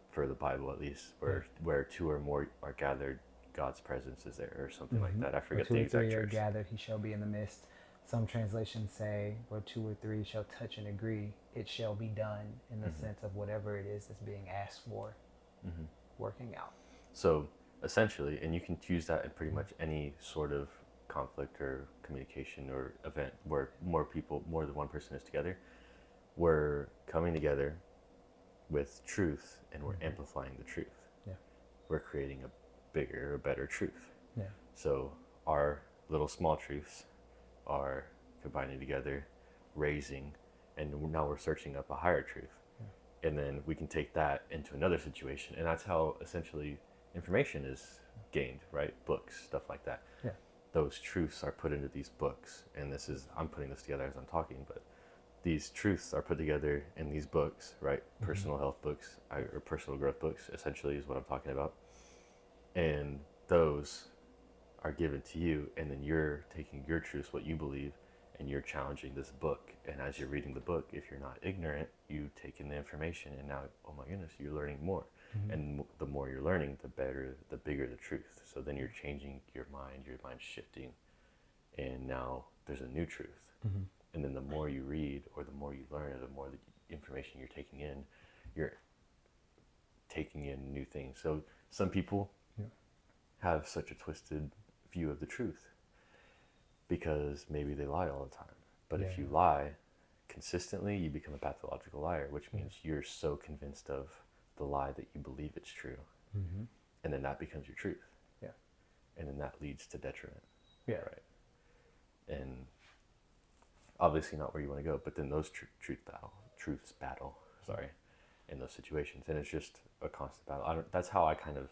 for the Bible at least, Yeah. where two or more are gathered, God's presence is there, or something like Mm-hmm. that. I Where forget two the or exact three are verse. gathered, he shall be in the midst. Some translations say, where two or three shall touch and agree, it shall be done, in the sense of whatever it is that's being asked for, working out. So essentially, and you can use that in pretty much any sort of conflict or communication or event where more people, more than one person is together, we're coming together with truth and we're amplifying the truth. Yeah. We're creating a bigger, a better truth. Yeah. So our little small truths are combining together, raising, and now we're searching up a higher truth. And then we can take that into another situation. And that's how essentially information is gained, right? Books, stuff like that. Yeah. Those truths are put into these books. And this is, I'm putting this together as I'm talking, but these truths are put together in these books, right? Personal health books, or personal growth books, essentially, is what I'm talking about. And those are given to you, and then you're taking your truths, what you believe, and you're challenging this book. And as you're reading the book, if you're not ignorant, you take in the information, and now, oh my goodness, you're learning more. And the more you're learning, the better, the bigger the truth. So then you're changing your mind's shifting, and now there's a new truth. And then the more you read, or the more you learn, or the more the information you're taking in new things. So some people Yeah. have such a twisted view of the truth because maybe they lie all the time. But if you lie consistently, you become a pathological liar, which means you're so convinced of the lie that you believe it's true. Mm-hmm. And then that becomes your truth. Yeah. And then that leads to detriment. Yeah. Right. And obviously not where you want to go, but then those truths battle, in those situations. And it's just a constant battle. That's how I kind of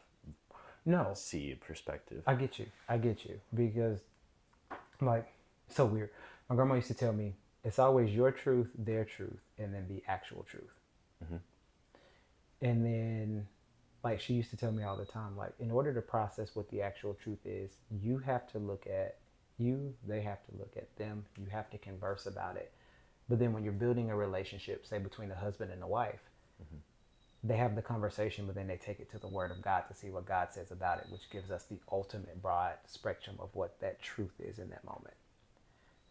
No, see perspective. I get you. I get you. Because, like, it's so weird. My grandma used to tell me, it's always your truth, their truth, and then the actual truth. Mm-hmm. And then, like, she used to tell me all the time, like, in order to process what the actual truth is, you have to look at you, they have to look at them, you have to converse about it. But then when you're building a relationship, say between a husband and a wife, they have the conversation, but then they take it to the Word of God to see what God says about it, which gives us the ultimate broad spectrum of what that truth is in that moment.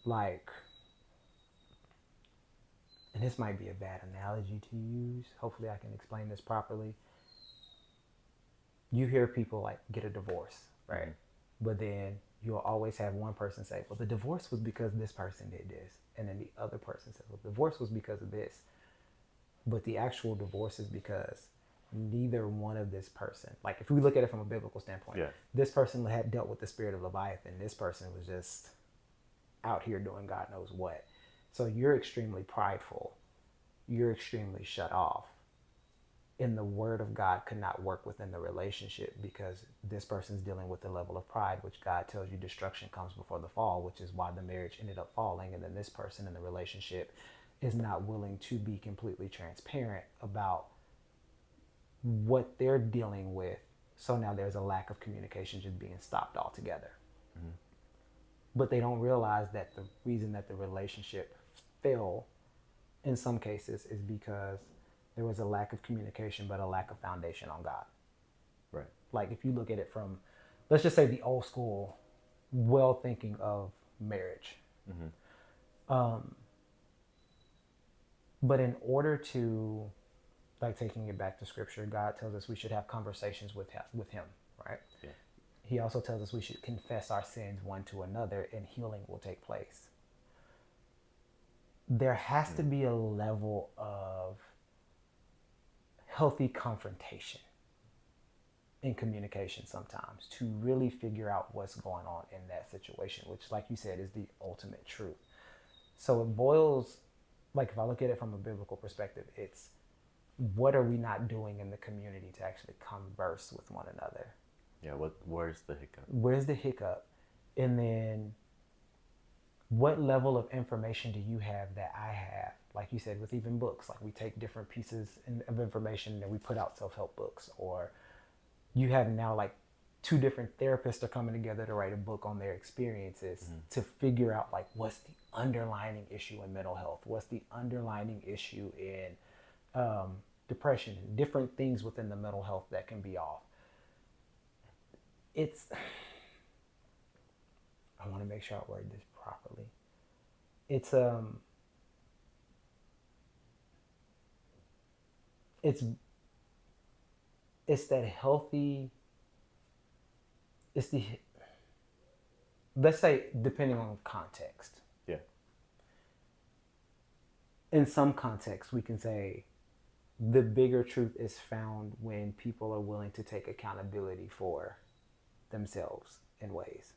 Like, and this might be a bad analogy to use. Hopefully I can explain this properly. You hear people like get a divorce, right? But then you'll always have one person say, well, the divorce was because this person did this. And then the other person says, well, the divorce was because of this. But the actual divorce is because neither one of this person, like if we look at it from a biblical standpoint, this person had dealt with the spirit of Leviathan. This person was just out here doing God knows what. So you're extremely prideful. You're extremely shut off. And the Word of God could not work within the relationship because this person's dealing with the level of pride, which God tells you destruction comes before the fall, which is why the marriage ended up falling. And then this person in the relationship is not willing to be completely transparent about what they're dealing with. So now there's a lack of communication just being stopped altogether. But they don't realize that the reason that the relationship fail in some cases is because there was a lack of communication, but a lack of foundation on God. Right. Like if you look at it from, let's just say the old school, well thinking of marriage. But in order to, like taking it back to scripture, God tells us we should have conversations with him, right? Yeah. He also tells us we should confess our sins one to another and healing will take place. There has to be a level of healthy confrontation in communication sometimes to really figure out what's going on in that situation, which, like you said, is the ultimate truth. So it boils, like if I look at it from a biblical perspective, it's what are we not doing in the community to actually converse with one another? Yeah. Where's the hiccup? Where's the hiccup? And then what level of information do you have that I have? Like you said, with even books, like we take different pieces of information and we put out self-help books, or you have now like two different therapists are coming together to write a book on their experiences to figure out like what's the underlying issue in mental health, what's the underlying issue in depression, different things within the mental health that can be off. It's, I want to make sure I word this properly. It's that healthy, it's the, let's say, depending on context. Yeah. In some contexts, we can say the bigger truth is found when people are willing to take accountability for themselves in ways.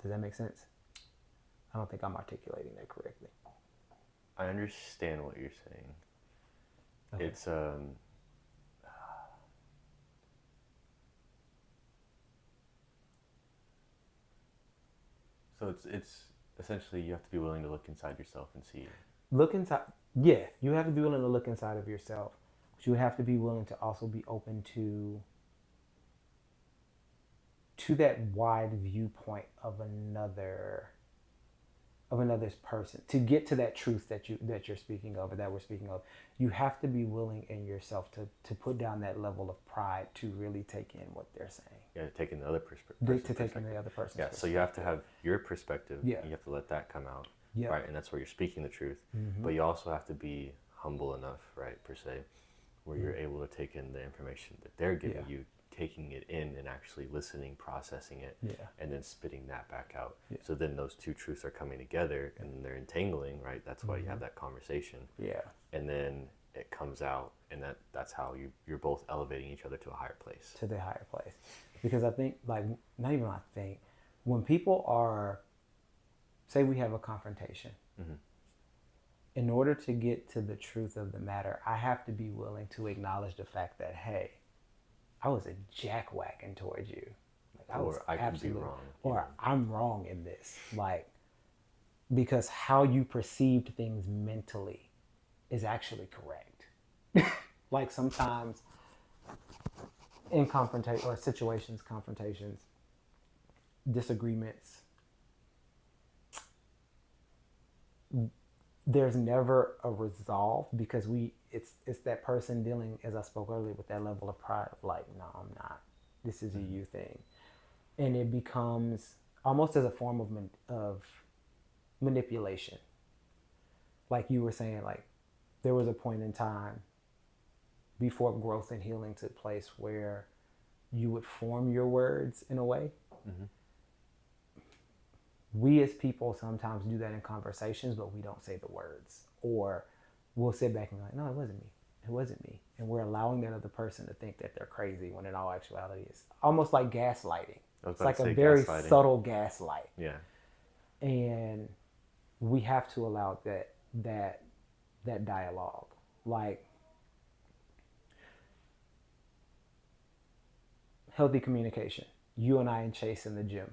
Does that make sense? I don't think I'm articulating that correctly. I understand what you're saying. Okay. It's so it's essentially you have to be willing to look inside yourself and see. Look inside. Yeah, you have to be willing to look inside of yourself. But you have to be willing to also be open to that wide viewpoint of another's person to get to that truth that you're speaking of, or that we're speaking of. You have to be willing in yourself to put down that level of pride to really take in what they're saying. Yeah, taking the other perspective. To take in the other person's perspective. So you have to have your perspective. Yeah. You have to let that come out. Yeah. Right, and that's where you're speaking the truth. But you also have to be humble enough, right, per se, where you're able to take in the information that they're giving you, taking it in and actually listening, processing it, and then spitting that back out. Yeah. So then those two truths are coming together and they're entangling, right? That's why you have that conversation. Yeah. And then it comes out, and that's how you're both elevating each other to a higher place. To the higher place. Because I think, like, not even I think, when people are, say we have a confrontation, in order to get to the truth of the matter, I have to be willing to acknowledge the fact that, hey, I was a jackwagon towards you. Like, I could be wrong. Or I'm wrong in this. Like, because how you perceived things mentally is actually correct. Like sometimes in confrontation or confrontations, disagreements, there's never a resolve because it's that person dealing, as I spoke earlier, with that level of pride of like, no, I'm not. This is a you thing. And it becomes almost as a form of manipulation. Like you were saying, like there was a point in time before growth and healing took place where you would form your words in a way. We as people sometimes do that in conversations, but we don't say the words. Or we'll sit back and be like, no, it wasn't me. It wasn't me. And we're allowing that other person to think that they're crazy when in all actuality it's almost like gaslighting. It's like a very subtle gaslight. Yeah. And we have to allow that dialogue. Like healthy communication. You and I and Chase in the gym.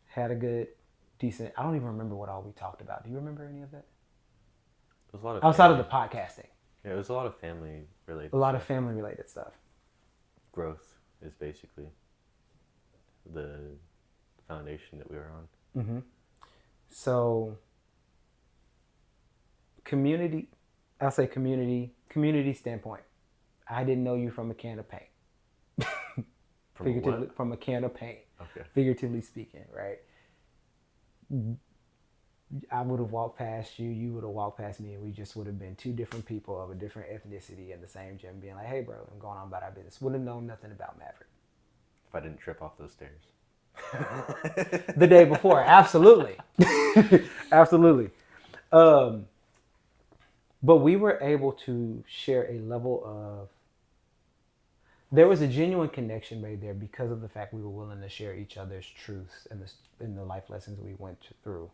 Had a good, decent, I don't even remember what all we talked about. Do you remember any of that? It was a lot of outside of the podcasting. Yeah, it was a lot of family related. A lot of family related stuff. Growth is basically the foundation that we were on. So community, I'll say community standpoint. I didn't know you from a can of paint. From a Figuratively, what? from a can of paint, Okay. figuratively speaking, right? I would have walked past you, you would have walked past me, and we just would have been two different people of a different ethnicity in the same gym, being like, "Hey, bro, I'm going on about our business." Would have known nothing about Maverick. If I didn't trip off those stairs. The day before, absolutely, absolutely. Um, but we were able to share a level of. There was a genuine connection made there because of the fact we were willing to share each other's truths and the life lessons we went through.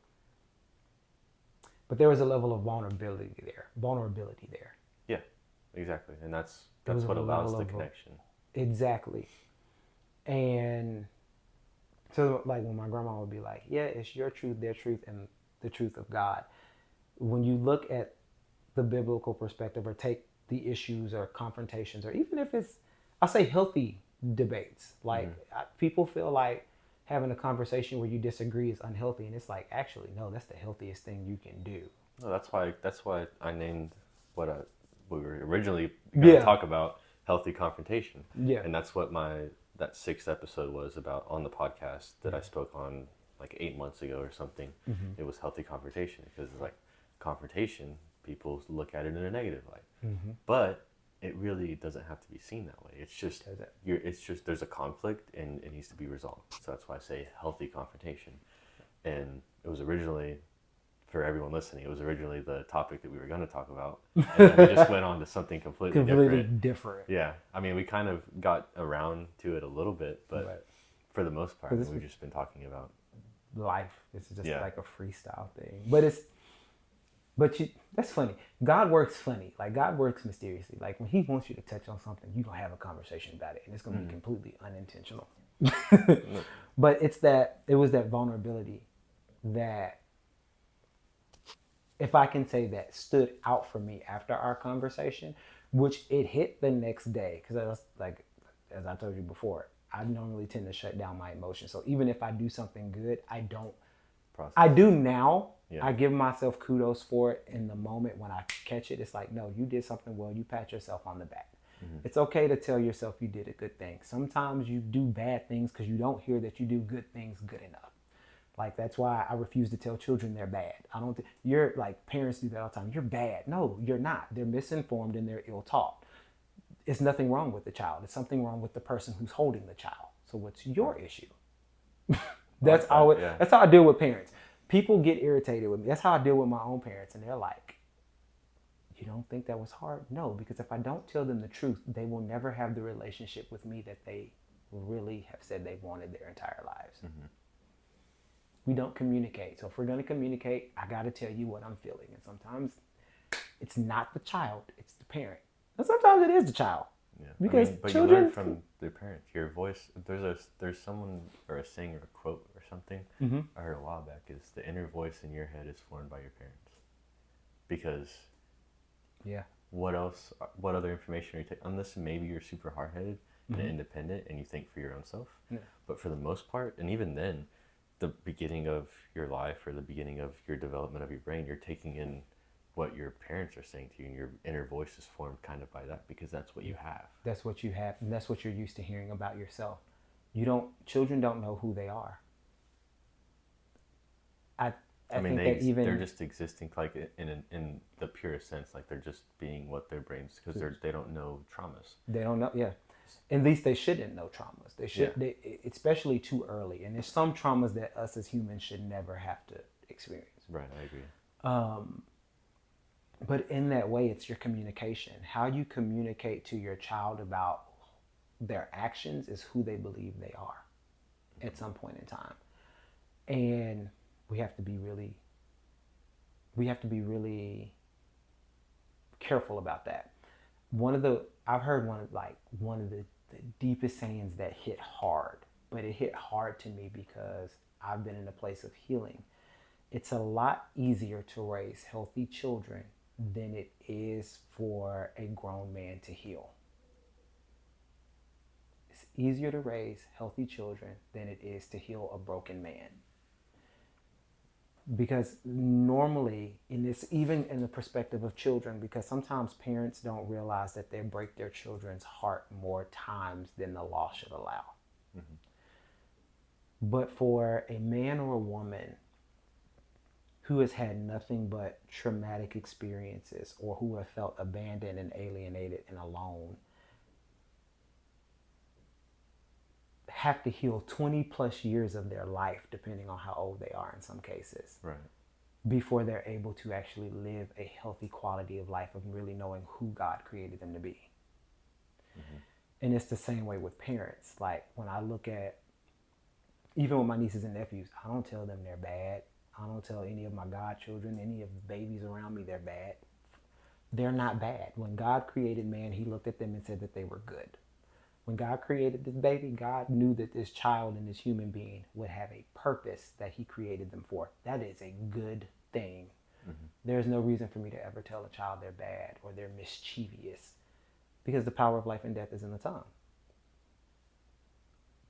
But there was a level of vulnerability there. Yeah, exactly. And that's There was a what allows level the of connection. exactly. And so, like, when my grandma would be like, "Yeah, it's your truth, their truth, and the truth of God." When you look at the biblical perspective, or take the issues or confrontations, or even if it's, I'll say, healthy debates, like, people feel like having a conversation where you disagree is unhealthy, and it's like, actually, no, that's the healthiest thing you can do. No, that's why I named what we were originally going to Yeah, talk about, healthy confrontation. yeah, And that's what that sixth episode was about on the podcast that I spoke on like 8 months ago or something. It was healthy confrontation, because it's like confrontation, people look at it in a negative light. But it really doesn't have to be seen that way. It's just does it? it's just there's a conflict and it needs to be resolved. So that's why I say healthy confrontation. And it was originally, for everyone listening, it was originally the topic that we were going to talk about, and then we just went on to something completely Completely different. different. Yeah, I mean, we kind of got around to it a little bit, but But for the most part, this we've just been talking about. life, it's just Yeah. like a freestyle thing. But that's funny. God works funny. Like, God works mysteriously. Like, when He wants you to touch on something, you're gonna have a conversation about it, and it's gonna be completely unintentional. But it was that vulnerability that, if I can say, that stood out for me after our conversation, which it hit the next day. Because I was like, as I told you before, I normally tend to shut down my emotions. So even if I do something good, I don't. Process. I do now. Yeah. I give myself kudos for it in the moment when I catch it. It's like, no, you did something well. You pat yourself on the back. It's okay to tell yourself you did a good thing. Sometimes you do bad things because you don't hear that you do good things good enough. Like, that's why I refuse to tell children they're bad. I don't. You're like, parents do that all the time. You're bad. No, you're not. They're misinformed and they're ill taught. It's nothing wrong with the child. It's something wrong with the person who's holding the child. So what's your issue? That's that, how yeah. that's how I deal with parents. People get irritated with me. That's how I deal with my own parents, and they're like, "You don't think that was hard?" No, because if I don't tell them the truth, they will never have the relationship with me that they really have said they wanted their entire lives. We don't communicate. So if we're going to communicate, I got to tell you what I'm feeling. And sometimes it's not the child, it's the parent. And sometimes it is the child. Yeah. Because but children, you learn from their parents. Your voice. There's someone or a saying or a quote or something I heard a while back, is the inner voice in your head is formed by your parents. Because yeah, what else? What other information are you taking? Unless maybe you're super hard headed and independent and you think for your own self. Yeah. But for the most part, and even then, the beginning of your life or the beginning of your development of your brain, you're taking in what your parents are saying to you, and your inner voice is formed kind of by that, because that's what you have. that's what you have, and that's what you're used to hearing about yourself. Children don't know who they are. I mean, think that even they're just existing, like, in the purest sense, like they're just being what their brains, because they don't know traumas. they don't know. Yeah, at least they shouldn't know traumas. They should, Yeah. especially too early. And there's some traumas that us as humans should never have to experience. Right, I agree. But in that way, it's your communication. How you communicate to your child about their actions is who they believe they are at some point in time. And we have to be really careful about that. I've heard one of the deepest sayings that hit hard, but it hit hard to me because I've been in a place of healing. It's a lot easier to raise healthy children than it is for a grown man to heal. It's easier to raise healthy children than it is to heal a broken man. Because normally, in this, even in the perspective of children, because sometimes parents don't realize that they break their children's heart more times than the law should allow. Mm-hmm. But for a man or a woman who has had nothing but traumatic experiences or who have felt abandoned and alienated and alone, have to heal 20 plus years of their life, depending on how old they are in some cases, Right. before they're able to actually live a healthy quality of life of really knowing who God created them to be. Mm-hmm. And it's the same way with parents. Like when I look at, even with my nieces and nephews, I don't tell them they're bad. I don't tell any of my godchildren, any of the babies around me, they're bad. They're not bad. When God created man, he looked at them and said that they were good. When God created this baby, God knew that this child and this human being would have a purpose that he created them for. That is a good thing. Mm-hmm. There's no reason for me to ever tell a child they're bad or they're mischievous, because the power of life and death is in the tongue.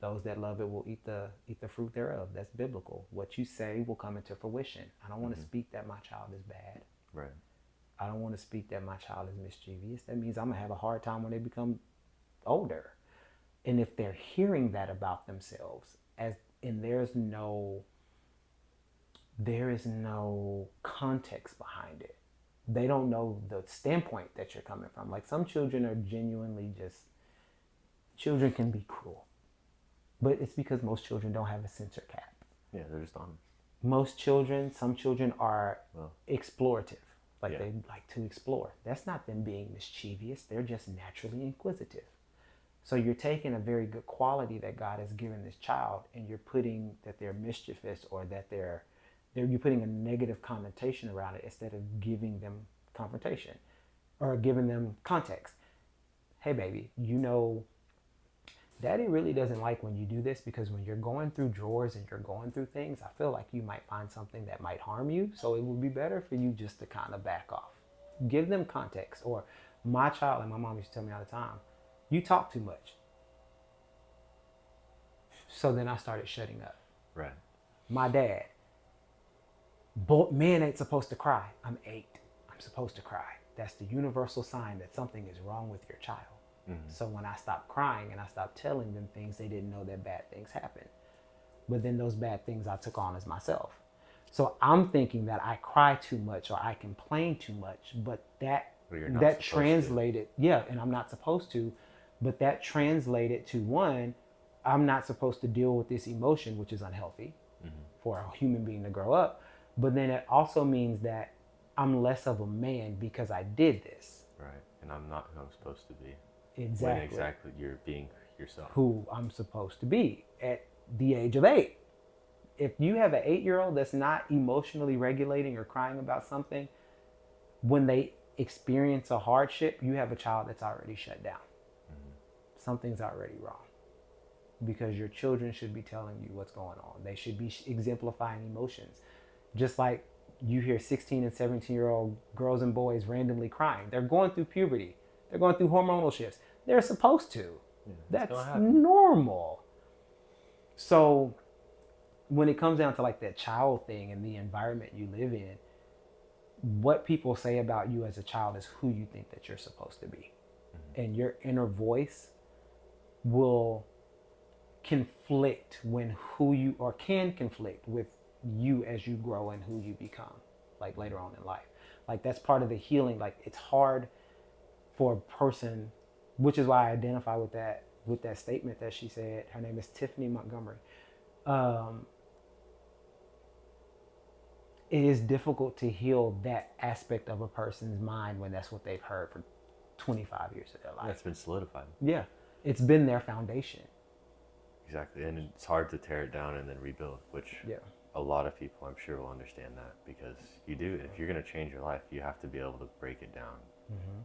Those that love it will eat the fruit thereof. That's biblical. What you say will come into fruition. I don't want to speak that my child is bad. Right. I don't want to speak that my child is mischievous. That means I'm going to have a hard time when they become older. And if they're hearing that about themselves, and there is no context behind it. They don't know the standpoint that you're coming from. Like some children are genuinely just, children can be cruel. But it's because most children don't have a censor cap. Yeah, they're just honest. Some children are explorative. Like Yeah. they like to explore. That's not them being mischievous. They're just naturally inquisitive. So you're taking a very good quality that God has given this child, and you're putting that they're mischievous or that you're putting a negative connotation around it instead of giving them confrontation or giving them context. Hey, baby, Daddy really doesn't like when you do this, because when you're going through drawers and you're going through things, I feel like you might find something that might harm you. So it would be better for you just to kind of back off. Give them context. Or my child, and my mom used to tell me all the time, you talk too much. So then I started shutting up. Right. My dad, men ain't supposed to cry. I'm 8. I'm supposed to cry. That's the universal sign that something is wrong with your child. Mm-hmm. So when I stopped crying and I stopped telling them things, they didn't know that bad things happen. But then those bad things I took on as myself. So I'm thinking that I cry too much or I complain too much, but that translated, and I'm not supposed to, but that translated to, one, I'm not supposed to deal with this emotion, which is unhealthy for a human being to grow up. But then it also means that I'm less of a man because I did this. Right. And I'm not who I'm supposed to be. Exactly. When exactly you're being yourself. Who I'm supposed to be at the age of 8. If you have an 8-year-old that's not emotionally regulating or crying about something, when they experience a hardship, you have a child that's already shut down. Something's already wrong. Because your children should be telling you what's going on. They should be exemplifying emotions. Just like you hear 16 and 17-year-old girls and boys randomly crying. They're going through puberty. They're going through hormonal shifts. They're supposed to. Yeah, that's normal. So when it comes down to like that child thing and the environment you live in, what people say about you as a child is who you think that you're supposed to be. And your inner voice will conflict can conflict with you as you grow and who you become, like later on in life. Like that's part of the healing. Like it's hard for a person, which is why I identify with that statement that she said. Her name is Tiffany Montgomery. It is difficult to heal that aspect of a person's mind when that's what they've heard for 25 years of their life. That's been solidified. Yeah. It's been their foundation. Exactly. And it's hard to tear it down and then rebuild, which a lot of people, I'm sure, will understand that, because you do. If you're going to change your life, you have to be able to break it down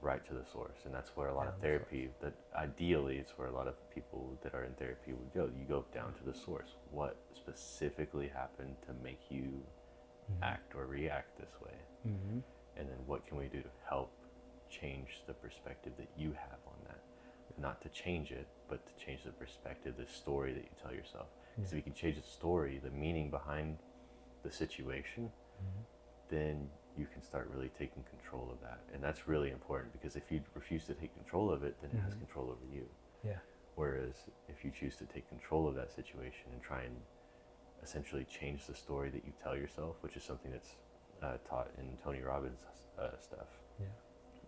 right to the source. And that's where a lot of therapy, that ideally it's where a lot of people that are in therapy would go. You go down to the source. What specifically happened to make you act or react this way? And then what can we do to help change the perspective that you have on that? Not to change it, but to change the perspective, the story that you tell yourself. Because if you can change the story, the meaning behind the situation, Mm-hmm. then you can start really taking control of that. And that's really important, because if you refuse to take control of it, then it has Mm-hmm. control over you. Yeah. Whereas if you choose to take control of that situation and try and essentially change the story that you tell yourself, which is something that's taught in Tony Robbins' stuff, Yeah.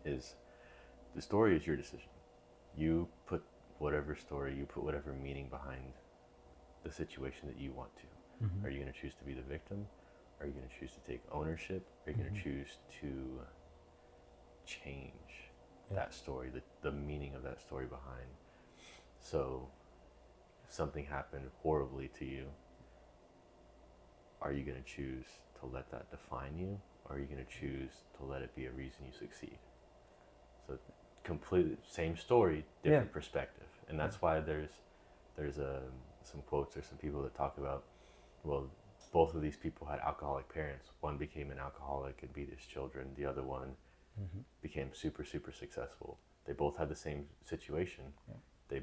is the story is your decision. You put whatever story, you put whatever meaning behind the situation that you want to. Mm-hmm. Are you going to choose to be the victim? Are you going to choose to take ownership? Are you going Mm-hmm. to choose to change Yeah. that story, the meaning of that story behind? So, something happened horribly to you. Are you going to choose to let that define you? Or are you going to choose to let it be a reason you succeed? So, completely same story, Yeah. different perspective. And Yeah. that's why there's some quotes or some people that talk about, well, both of these people had alcoholic parents. One became an alcoholic and beat his children. The other one Mm-hmm. became super, super successful. They both had the same situation. Yeah. They,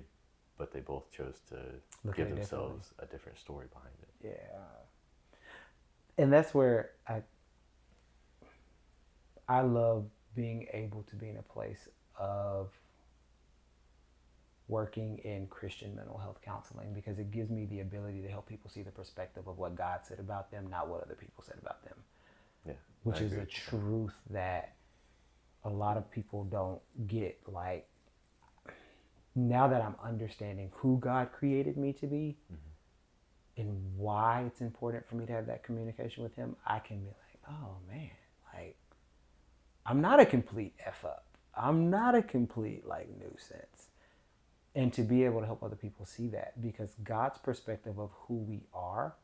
but they both chose to Look give at it differently. themselves a different story behind it. Yeah. And that's where I love being able to be in a place of working in Christian mental health counseling, because it gives me the ability to help people see the perspective of what God said about them, not what other people said about them. Yeah, Which is a truth that a lot of people don't get. Like, now that I'm understanding who God created me to be, mm-hmm. and why it's important for me to have that communication with him, I can be like, oh man, like, I'm not a complete F up. I'm not a complete like nuisance. And to be able to help other people see that, because God's perspective of who we are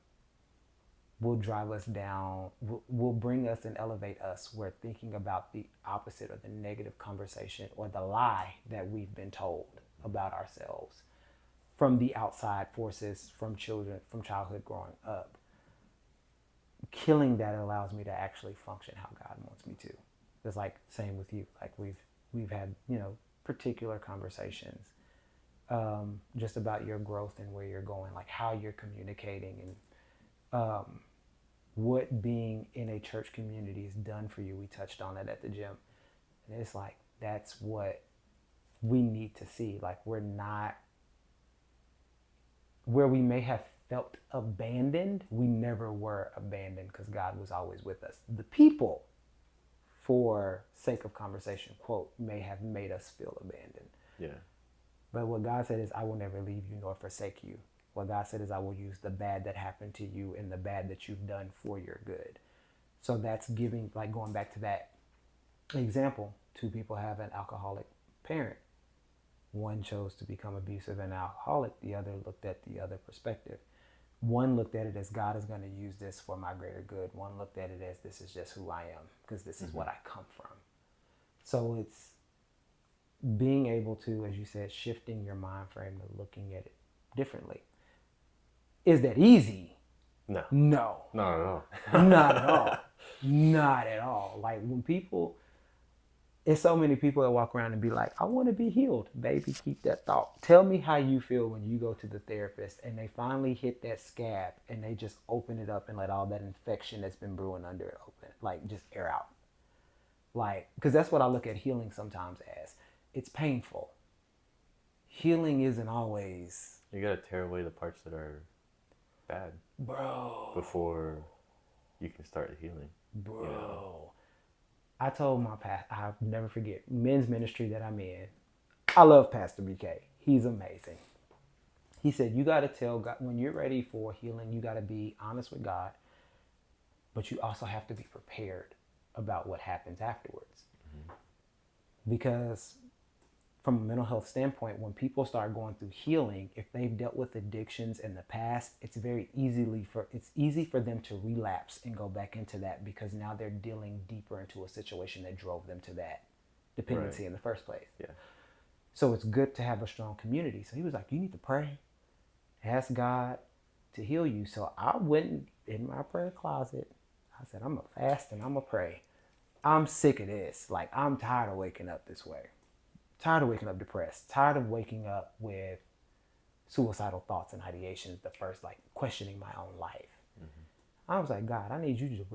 will drive us down, will bring us and elevate us where thinking about the opposite or the negative conversation or the lie that we've been told about ourselves from the outside forces, from children, from childhood growing up. Killing that allows me to actually function how God wants me to. It's like same with you. Like we've had, particular conversations just about your growth and where you're going, like how you're communicating and what being in a church community has done for you. We touched on it at the gym. And it's like, that's what we need to see. Like, we're not, where we may have felt abandoned, we never were abandoned because God was always with us. The people, for sake of conversation, quote, may have made us feel abandoned. Yeah. But what God said is, I will never leave you nor forsake you. What God said is, I will use the bad that happened to you and the bad that you've done for your good. So that's giving, like going back to that example, two people have an alcoholic parent. One chose to become abusive and alcoholic. The other looked at the other perspective. One looked at it as, God is going to use this for my greater good. One looked at it as, this is just who I am because this is what I come from. So it's being able to, as you said, shifting your mind frame to looking at it differently. Is that easy? No. No. Not at all. Not at all. Not at all. Like, when people, it's so many people that walk around and be like, I want to be healed. Baby, keep that thought. Tell me how you feel when you go to the therapist and they finally hit that scab and they just open it up and let all that infection that's been brewing under it open, like, just air out. Like, because that's what I look at healing sometimes as. It's painful. Healing isn't always, You gotta tear away the parts that are bad, bro, before you can start the healing. bro. I told my pastor, I'll never forget, men's ministry that I'm in. I love Pastor BK. He's amazing. He said, you got to tell God, when you're ready for healing, you got to be honest with God, but you also have to be prepared about what happens afterwards. Mm-hmm. Because from a mental health standpoint, when people start going through healing, if they've dealt with addictions in the past, it's easy for them to relapse and go back into that, because now they're dealing deeper into a situation that drove them to that dependency in the first place. Yeah. So it's good to have a strong community. So he was like, you need to pray, ask God to heal you. So I went in my prayer closet. I said, I'm gonna fast and I'm gonna pray. I'm sick of this. Like, I'm tired of waking up this way. Tired of waking up depressed. Tired of waking up with suicidal thoughts and ideations. The first, like, questioning my own life. Mm-hmm. I was like, God, I need you to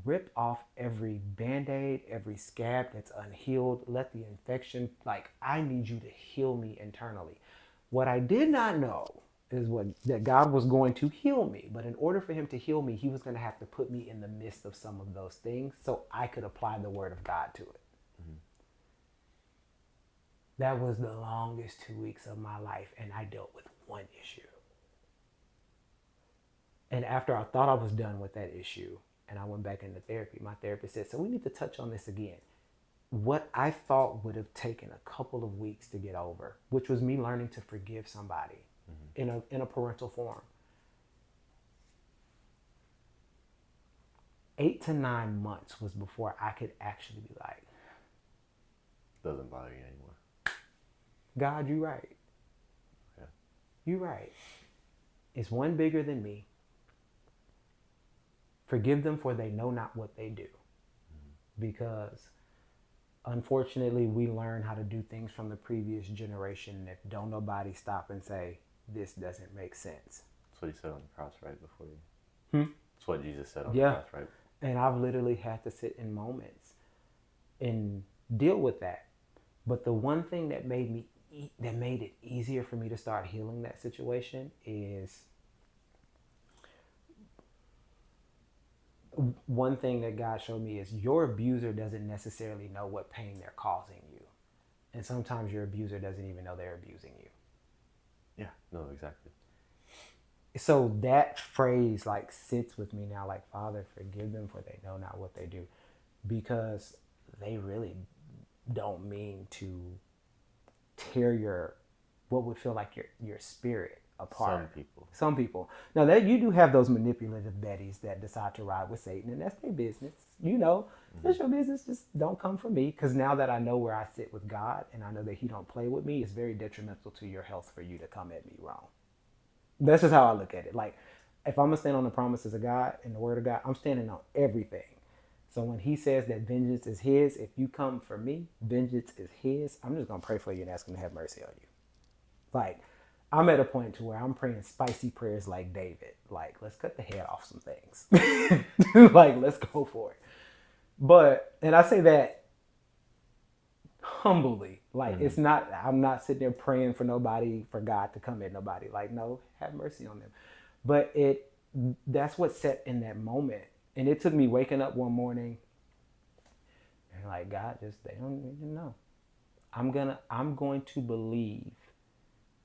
rip off every band-aid, every scab that's unhealed. Let the infection, like, I need you to heal me internally. What I did not know is that God was going to heal me. But in order for him to heal me, he was going to have to put me in the midst of some of those things so I could apply the word of God to it. Mm-hmm. That was the longest 2 weeks of my life, and I dealt with one issue. And after I thought I was done with that issue, and I went back into therapy, my therapist said, so we need to touch on this again. What I thought would have taken a couple of weeks to get over, which was me learning to forgive somebody in a parental form. 8 to 9 months was before I could actually be like, Doesn't bother you anymore. God, you right. Yeah. You right. It's one bigger than me. Forgive them, for they know not what they do. Because unfortunately, we learn how to do things from the previous generation that don't nobody stop and say, this doesn't make sense. That's what he said on the cross right before you. That's what Jesus said on the cross, right? And I've literally had to sit in moments and deal with that. But the one thing that made it easier for me to start healing that situation is one thing that God showed me is your abuser doesn't necessarily know what pain they're causing you. And sometimes your abuser doesn't even know they're abusing you. Yeah, no, exactly. So that phrase like sits with me now, like, Father, forgive them, for they know not what they do. Because they really don't mean to tear what would feel like your spirit apart. Some people. Now that you do have those manipulative Bettys that decide to ride with Satan, and that's their business. That's your business. Just don't come for me. Because now that I know where I sit with God, and I know that he don't play with me, it's very detrimental to your health for you to come at me wrong. That's just how I look at it. Like, if I'm gonna stand on the promises of God and the word of God, I'm standing on everything. So when he says that vengeance is his, if you come for me, vengeance is his. I'm just gonna pray for you and ask him to have mercy on you. Like, I'm at a point to where I'm praying spicy prayers like David. Like, let's cut the head off some things. Like, let's go for it. But, and I say that humbly. Like, it's not, I'm not sitting there praying for nobody, for God to come at nobody. Like, no, have mercy on them. But that's what set in that moment. And it took me waking up one morning and like, God, they don't even know. I'm going to believe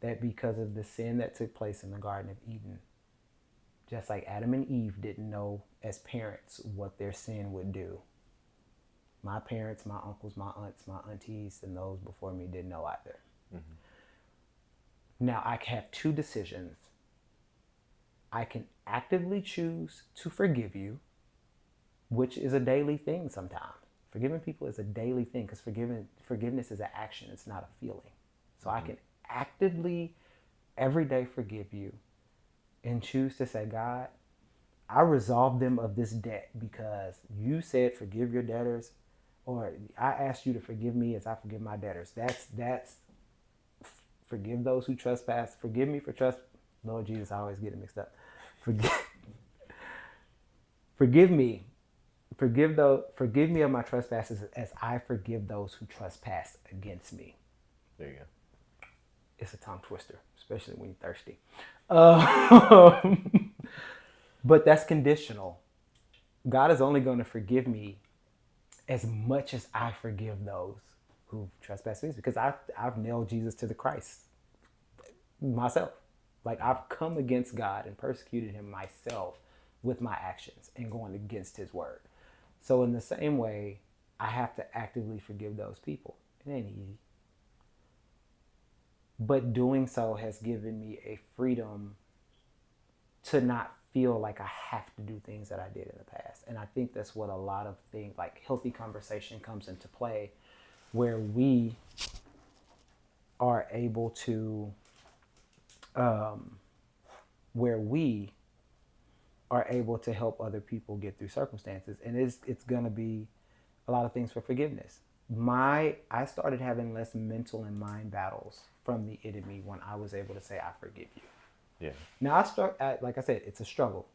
that because of the sin that took place in the Garden of Eden, just like Adam and Eve didn't know as parents what their sin would do, my parents, my uncles, my aunts, my aunties, and those before me didn't know either. Now I have two decisions. I can actively choose to forgive you, which is a daily thing sometimes. Forgiving people is a daily thing because forgiveness is an action. It's not a feeling. So I can actively every day forgive you and choose to say, God, I resolve them of this debt because you said forgive your debtors, or I asked you to forgive me as I forgive my debtors. That's forgive those who trespass. Forgive me for trust. Lord Jesus, I always get it mixed up. Forgive me. Forgive me of my trespasses as I forgive those who trespass against me. There you go. It's a tongue twister, especially when you're thirsty. But that's conditional. God is only going to forgive me as much as I forgive those who trespass against me, because I've nailed Jesus to the Christ myself. Like, I've come against God and persecuted him myself with my actions and going against his word. So in the same way, I have to actively forgive those people. It ain't easy. But doing so has given me a freedom to not feel like I have to do things that I did in the past. And I think that's what a lot of things like healthy conversation comes into play, where we are able to help other people get through circumstances. And it's going to be a lot of things for forgiveness. I started having less mental and mind battles from the enemy when I was able to say, I forgive you. Yeah. Now, like I said, it's a struggle.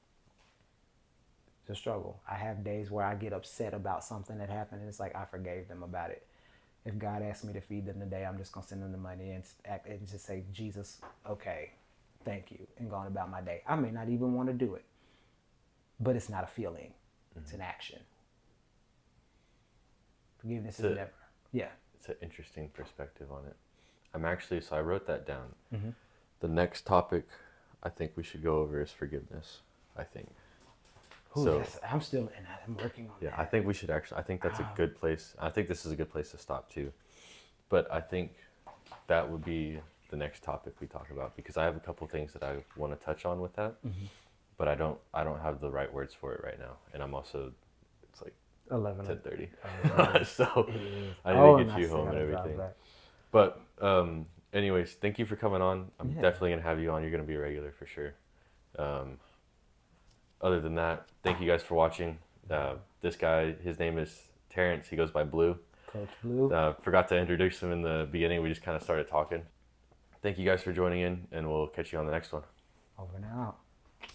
It's a struggle. I have days where I get upset about something that happened, and it's like I forgave them about it. If God asks me to feed them today, I'm just gonna send them the money and just say, Jesus, okay, thank you, and go on about my day. I may not even want to do it, but it's not a feeling; it's an action. Forgiveness is never. Yeah. It's an interesting perspective on it. So I wrote that down. The next topic I think we should go over is forgiveness, I think. Ooh, I'm still in that. I'm working on that. I think we should I think that's a good place. I think this is a good place to stop too. But I think that would be the next topic we talk about, because I have a couple things that I want to touch on with that. But I don't have the right words for it right now. And I'm also, it's like 10:30. So I need to get you home and everything. But anyways, thank you for coming on. I'm definitely going to have you on. You're going to be a regular for sure. Other than that, thank you guys for watching. This guy, his name is Terance. He goes by Blue. Coach Blue. Forgot to introduce him in the beginning. We just kind of started talking. Thank you guys for joining in, and we'll catch you on the next one. Over and out.